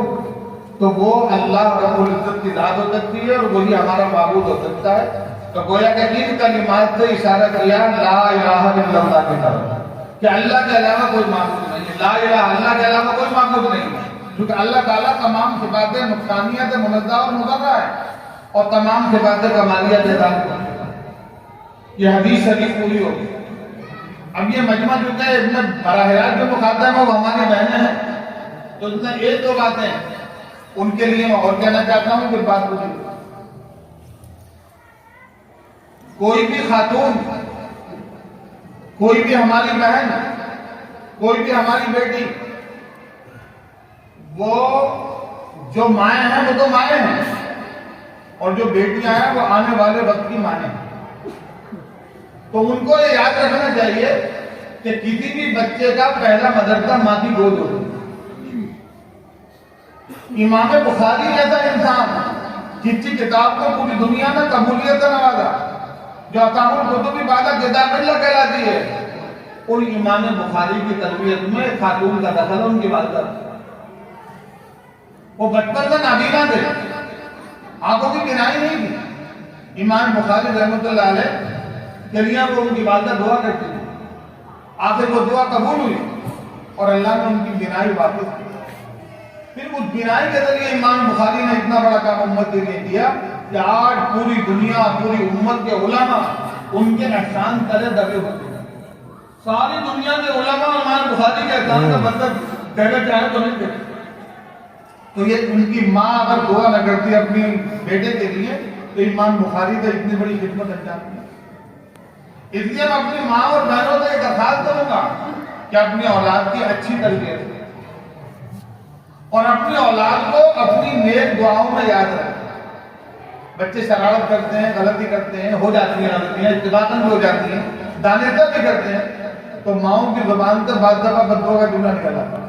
تو وہ اللہ رب العزت کی ذات ہو سکتی ہے اور وہی ہمارا معبود ہو سکتا ہے۔ تو گویا کہ ان کلمات سے اشارہ کیا لا الہ الا اللہ کی طرف، کہ اللہ کے علاوہ کوئی معبود نہیں ہے، لا الہ، اللہ کے علاوہ کوئی معبود نہیں ہے، کیونکہ اللہ تعالیٰ تمام صفات نقصانیہ سے منزہ اور مبرہ ہے، اور تمام صفات کمالیہ کے ساتھ یہ حدیث شریف پوری ہوگی۔ اب یہ مجمع جو کہ اس میں براہ راست جو مخاطب ہے وہ ہماری بہنیں ہیں، تو اس میں ایک دو باتیں ان کے لیے میں اور کہنا چاہتا ہوں، پھر بات پوچھی۔ کوئی بھی خاتون، کوئی بھی ہماری بہن، کوئی بھی ہماری بیٹی، وہ جو مائیں ہیں وہ تو مائیں ہیں، اور جو بیٹیاں ہیں وہ آنے والے وقت کی مائیں ہیں۔ تو ان کو یہ یاد رکھنا چاہیے کہ کسی بھی بچے کا پہلا مدرسہ ماں کی گود ہوتی ہے۔ امام بخاری جیسا انسان جس کی کتاب کو پوری دنیا میں قبولیت سے نوازا، جو اقام الکتب بعد کتاب اللہ کہلاتی ہے، ان امام بخاری کی تربیت میں خاتون کا دخل ان کی والدہ، وہ بچپن سے نابینا تھے، آنکھوں کی بینائی نہیں تھی۔ امام بخاری رحمۃ اللہ علیہ کے لیے وہ ان کی والدہ دعا کرتی تھی، آخر وہ دعا قبول ہوئی اور اللہ نے ان کی بینائی واپس کی۔ پھر اس بینائی کے ذریعے امام بخاری نے اتنا بڑا کام امت کے لیے کیا کہ آج پوری دنیا، پوری امت کے علماء ان کے احسان تلے دبے ہوتے ہیں۔ ساری دنیا کے علماء امام بخاری کے احسان کا مطلب کہنا چاہے تو نہیں کہتے۔ تو یہ ان کی ماں اگر دعا نہ کرتی اپنی بیٹے کے لیے تو امام بخاری سے اتنی بڑی خدمت انجام دی۔ اس لیے میں اپنی ماں اور بہنوں سے ایک درخواست کروں گا کہ اپنی اولاد کی اچھی تربیت اور اپنی اولاد کو اپنی نیک دعاؤں میں یاد رکھیں۔ بچے شرارت کرتے ہیں، غلطی کرتے ہیں، ہو جاتی ہیں غلطیاں، اتفاقاً ہو جاتی ہیں، دانستہ بھی کرتے ہیں، تو ماؤں کی زبان سے بعض دفعہ بددعا کا جملہ نکل آتا ہے،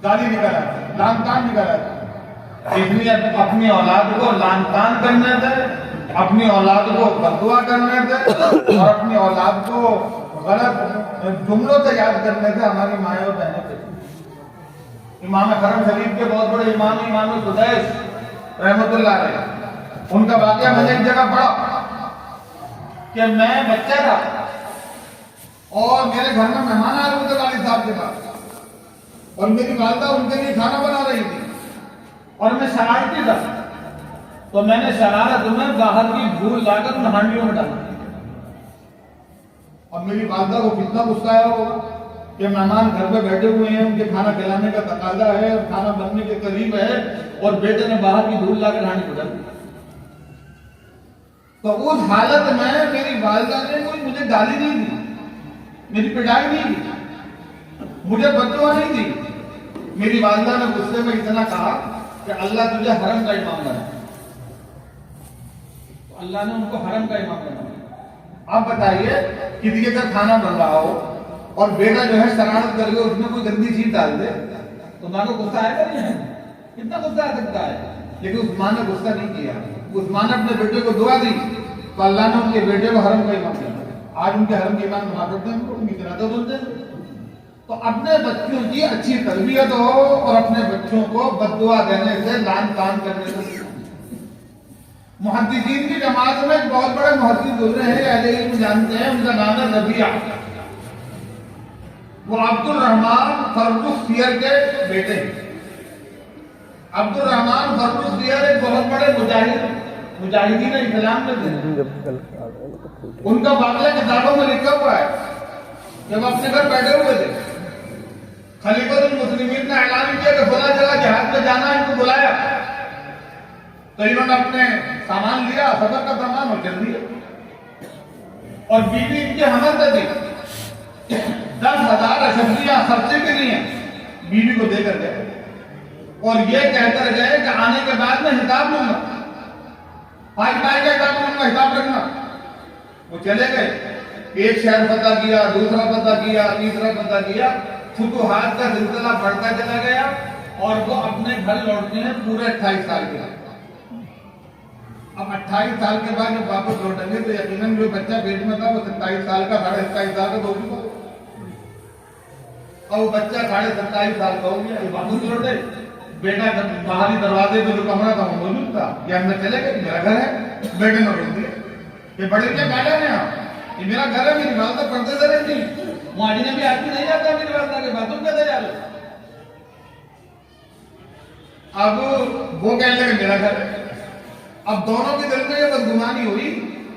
گالی نکل آتی ہے، لعن طعن نکل آتی ہے۔ اس لیے اپنی اولاد کو لعن طعن کرنے سے، اپنی اولاد کو بددعا کرنے سے، اور اپنی اولاد کو غلط جملوں سے یاد کرنے سے ہماری مائیں اور بہنیں سے۔ امام حرم شریف کے بہت بڑے امام سدیس رحمۃ اللہ علیہ، ان کا واقعہ میں نے ایک جگہ پڑھا کہ میں بچہ تھا اور میرے گھر میں مہمان آئے ہوئے تھے والد صاحب کے پاس، اور میری والدہ ان کے لیے کھانا بنا رہی تھی، اور میں شرارتی تھا، تو میں نے شرارت میں باہر کی دھول لا کر ہانڈیوں میں ڈالا، اور میری والدہ کو کتنا غصہ آیا ہوگا کہ مہمان گھر پہ بیٹھے ہوئے ہیں، ان کے کھانا کھلانے کا تقاضا ہے اور کھانا بننے کے قریب ہے، اور بیٹے نے باہر کی دھول لا کر ہانڈی میں ڈال دی۔ تو اس حالت میں میری والدہ نے کوئی مجھے گالی نہیں دی، میری پٹائی نہیں کی، مجھے بددعا نہیں دی۔ میری والدہ نے غصے میں اتنا کہا کہ اللہ تجھے حرم کا امام بنا، تو اللہ نے ان کو حرم کا امام بنا۔ آپ بتائیے کسی کے گھر کھانا بن رہا ہو اور بیٹا جو ہے شرارت کر کے اس میں کوئی گندی چیز ڈال دے تو ماں کو غصہ آئے گا نہیں؟ کتنا غصہ آ سکتا ہے؟ لیکن اس ماں نے غصہ نہیں کیا، اس ماں نے اپنے بیٹے کو دعا دی تو اللہ نے ان کے بیٹے کو حرم کا امام بنا۔ آج ان کے حرم کے امام دعا کرتے ہیں، ان کی قرآن بولتے ہیں۔ تو اپنے بچوں کی اچھی تربیت ہو اور اپنے بچوں کو بددعا دینے سے، لعن طعن کرنے سے۔ محدثین کی جماعت میں ایک بہت بڑے محدث گزرے ہیں، اہل علم جانتے ہیں، ان کا نام ہے ربیعہ، وہ عبد الرحمن فرد السیر کے بیٹے ہیں۔ عبد الرحمان فرروخ دیار ایک بہت بڑے مجاہدین اسلام میں تھے. ان کا واقعہ کتابوں میں لکھا ہوا ہے. جب اپنے گھر بیٹھے ہوئے تھے, خلیفۃ المسلمین نے اعلان کیا کہ فلاں جگہ جہاد میں جانا ہے, ان کو بلایا. تو انہوں نے اپنے سامان لیا, سفر کا سامان, اور چل دیا. اور بیوی ان کے حمل پہ تھی, 10,000 اشرفیاں خرچے کے لیے بیوی کو دے کر گئے, اور یہ کہہ کر گئے کہ آنے کے بعد میں حساب لوں گا, پائی کا حساب لوں گا, حساب رکھنا. وہ چلے گئے, ایک شہر فتح کیا, دوسرا فتح کیا, تیسرا فتح کیا, فتوحات کا سلسلہ بڑھتا چلا گیا, اور وہ اپنے گھر لوٹتے ہیں پورے 28 سال کے. اب 28 سال کے بعد جب واپس لوٹیں گے تو یقیناً جو بچہ پیٹ میں تھا وہ 27 سال کا, 27.5 سال کا ہو چکا, اور وہ بچہ 27.5 سال کا ہو گیا. واپس لوٹے, بیٹا باہری دروازے پہ جو کمرہ تھا وہ موجود تھا, یہ اندر چلے گئے, میرا گھر ہے. بیٹے نے روک دیا, یہ بڑے کیا بیٹھے ہیں آپ, یہ میرا گھر ہے, میری والدہ پڑھتے سے رہتی, معاجی نے بھی آدمی نہیں جاتا میری والدہ کے باتوں کہتے جا رہے. اب وہ کہنے لگے میرا گھر ہے. اب دونوں کے دل میں یہ بدگمانی ہوئی.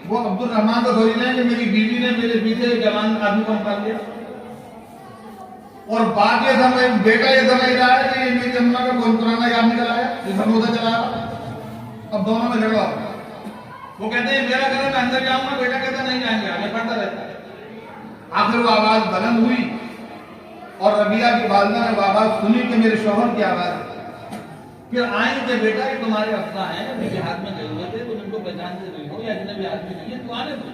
وہ عبد الرحمان کو سوچ رہے ہیں کہ میری بیوی نے میرے پیچھے جوان آدمی کو نکال دیا, اور باپ یہ سمجھ, بیٹا یہ سمجھ رہا ہے کہ یہ میری اماں کا کون پرانا یاد نکل آیا, یہ سمجھوتا چلا رہا. اب دونوں میں جھگڑا ہو. وہ کہتے ہیں میرا گھر ہے, میں اندر جاؤں گا. بیٹا کہتا نہیں جائیں گے, ہمیں پڑھتا رہتا ہے. آخر وہ آواز بلند ہوئی, اور ربیہ کی والدہ نے وہ آواز سنی کہ میرے شوہر کی آواز ہے. پھر آئیں کہ بیٹا یہ تمہارے ابا ہیں, میرے ہاتھ میں گئے ہوئے تھے, تم ان کو پہچانتے نہیں ہو, یا اجنبی آدمی نہیں ہے, تو آنے دو.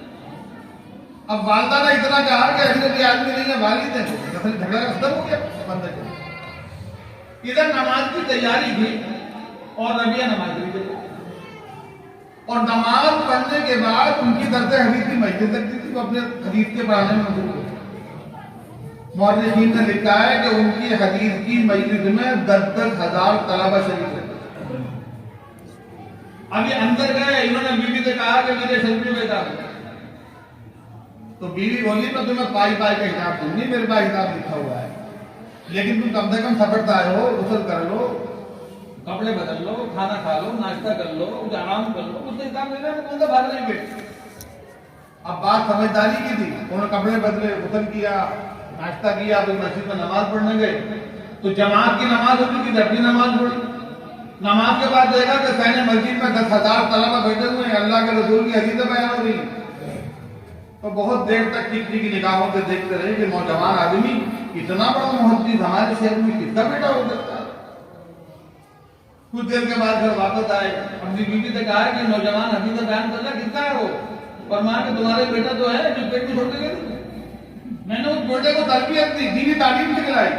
اب والدہ نے اتنا کہا کہ اجنبی آدمی نہیں ہے, والد ہے. جھگڑا ختم ہو گیا بندے کو. ادھر نماز کی تیاری تھی, اور ربیہ نماز بھی تھی, اور نماز پڑھنے کے بعد ان کی درد حدیث کی مسجد لگتی تھی, وہ اپنے حدیث کے پڑھانے میں مشغول ہوئے. مورخین نے لکھا ہے کہ ان کی حدیث کی مجلس میں 10,000 طلبہ شریف تھے. ابھی اندر گئے, انہوں نے بیوی سے کہا کہ میرے شریف میں بیٹا, تو بیوی بولی میں تمہیں پائی کا حساب دوں گی, میرے پاس حساب لکھا ہوا ہے, لیکن تم کم سے کم سفر سے آئے ہو, غسل کر لو, کپڑے بدل لو, کھانا کھا لو, ناشتہ کر لو, آرام کر لو, اس سے حساب لینا ہے, کون سا بھاگ نہیں بیٹھ. اب بات سمجھداری کی تھی, انہوں نے کپڑے بدلے, غسل کیا, ناشتہ کیا, پھر مسجد میں نماز پڑھنے گئے. تو جماعت کی نماز ہوتی تھی, اپنی نماز پڑھی. نماز کے بعد دیکھا کہ سین مسجد میں 10,000 طلبہ بیٹھے ہوئے ہیں, اللہ کے رسول کی حدیثیں بیان ہو رہی ہیں. تو بہت دیر تک ٹیک کی نگاہوں سے دیکھتے رہے کہ نوجوان آدمی اتنا بڑا محدث ہمارے شہر میں کس کا بیٹا ہو سکتا ہے. کچھ دیر کے بعد گھر واپس آئے, اپنی بیوی سے کہا کہ نوجوان حدیث بیان کرنا کس کا ہے وہ, فرمایا کہ تمہارے بیٹا تو ہے جو پیٹ میں چھوڑ کے گئے. میں نے اس بیٹے کو تربیت دی, دینی تعلیم سکھلائی,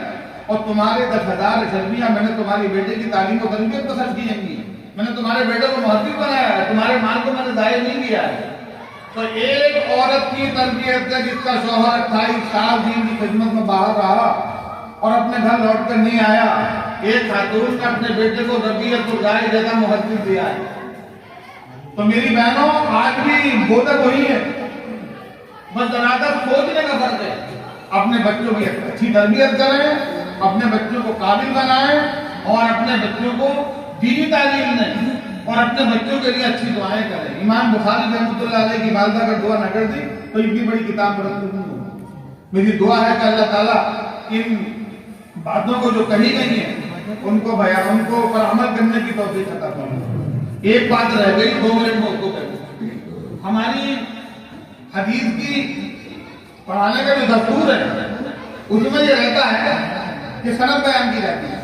اور تمہارے 10,000 اشرفیاں میں نے تمہاری بیٹے کی تعلیم و تربیت پر خرچ کی جائیں گی. میں نے تمہارے بیٹے کو محدث بنایا ہے, تمہارے مال کو میں نے ضائع نہیں کیا ہے. تو ایک عورت کی تربیت ہے جس کا شوہر 28 سال دین کی خدمت میں باہر رہا اور اپنے گھر لوٹ کر نہیں آیا, ایک خاتون نے اپنے بیٹے کو ربیعۃ الرائے جیسا محدث دیا ہے. تو میری بہنوں, آج بھی بودک وہی ہے, بس ذرا سوچنے کا فرق ہے. اپنے بچوں کی اچھی تربیت کریں, اپنے بچوں کو قابل بنائیں, اور اپنے بچوں کو دینی تعلیم دیں, اور اپنے بچوں کے لیے اچھی دعائیں کریں. امام بخاری رحمۃ اللہ علیہ کی والدہ اگر دعا نہ کر دی تو اتنی بڑی کتاب پڑھتی نہیں. میری دعا ہے کہ اللہ تعالیٰ ان باتوں کو جو کہی گئی ہیں ان کو بیان کو پر عمل کرنے کی توفیق عطا فرمائے. ایک بات رہ گئی, 2 منٹ میں اس کو کہوں. ہماری حدیث کی پڑھانے کا جو دستور ہے اس میں یہ رہتا ہے کہ سند بیان کی جاتی ہے.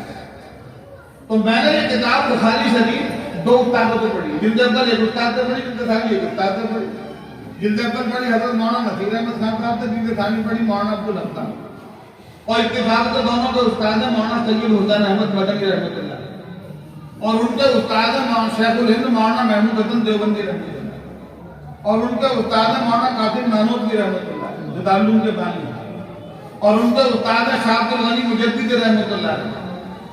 تو میں نے یہ کتاب بخاری شریف 2 استادوں سے پڑھی. جلد اول ایک استاد سے پڑھی, جلد ثانی ایک استاد سے پڑھی. جلد اول پڑھی حضرت مولانا نصیر احمد خان صاحب سے, جلد ثانی پڑھی مولانا عبدالحق صاحب, اور اتفاق سے دونوں کے استاد ہیں مولانا سید حسین احمد مدنی رحمۃ اللہ, اور ان کے استاد ہیں شیخ الہند مولانا محمود حسن دیوبندی رحمۃ اللہ, اور ان کے استاد ہیں مولانا قاسم نانوتوی رحمۃ اللہ جو دارالعلوم کے بانی ہیں, اور ان کے استاد ہیں شاہ عبد الغنی مجددی رحمۃ اللہ,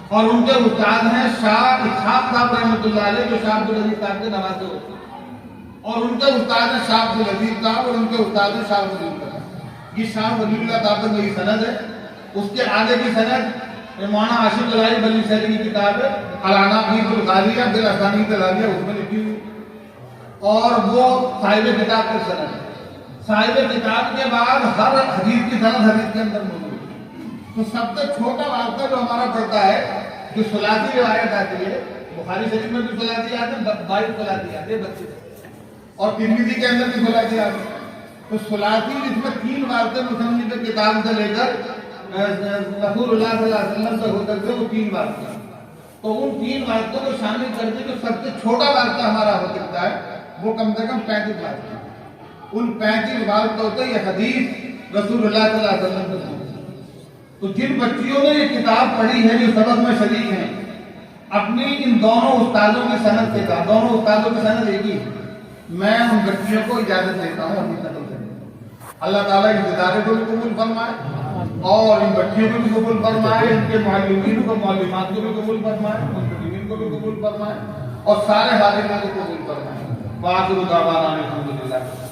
اور ان کے استاد ہیں شاہ اسحاق صاحب رحمۃ اللہ علیہ جو شاہ عبد العزیز صاحب کے نواسے ہوتے ہیں, اور ان کے استاد ہیں شاہ عبد العزیز صاحب, اور ان کے استاد ہیں شاہ ولی اللہ. یہ شاہ ولی اللہ صاحب کی سند ہے. اس کے آگے کی سند یہ مولانا عاشق الہی بلی شہری کی کتاب ہے العناقید الغالیہ بالاسانید العالیہ، اس میں لکھی ہوئی، اور وہ صاحب کتاب کے سند ہے۔ صاحب کتاب کے بعد ہر حدیث کی سند حدیث کے اندر موجود ہے۔ تو سب سے چھوٹا واقعہ جو ہمارا پڑتا ہے، جو ثلاثی روایت آتی ہے، بخاری شریف میں بھی ثلاثی آتے ہیں، 22 ثلاثی آتے ہیں، 32، اور ترمذی کے اندر بھی ثلاثی آتے ہیں۔ تو ثلاثی جس میں 3 واقعے مصنف کتاب سے لے کر رسول اللہ صلی اللہ علیہ وسلم تک ہو کر کے وہ 3 واقعے، تو ان 3 واقعوں کو شامل کر کے جو سب سے چھوٹا واقعہ ہمارا ہو سکتا ہے وہ کم سے کم 35 واقعے۔ ان 35 واقعوں سے یہ حدیث رسول اللہ صلی اللہ علیہ وسلم سے سنی۔ تو جن بچیوں نے یہ کتاب پڑھی ہے، جو سبق میں شریک ہیں، اپنی ان دونوں استادوں کی سند سے کہا، دونوں استادوں کی سند ایک ہی ہے، میں ان بچیوں کو اجازت دیتا ہوں اپنی نقل کرنے کی۔ اللہ تعالیٰ اس ادارے کو بھی قبول فرمائے اور ان بچیوں کو بھی قبول فرمائے، ان کے معلمین کو، معلمات کو بھی قبول فرمائے، منتظمین کو بھی قبول فرمائے، اور سارے حاضرین کو قبول فرمائے۔ وآخر دعوانا الحمدللہ۔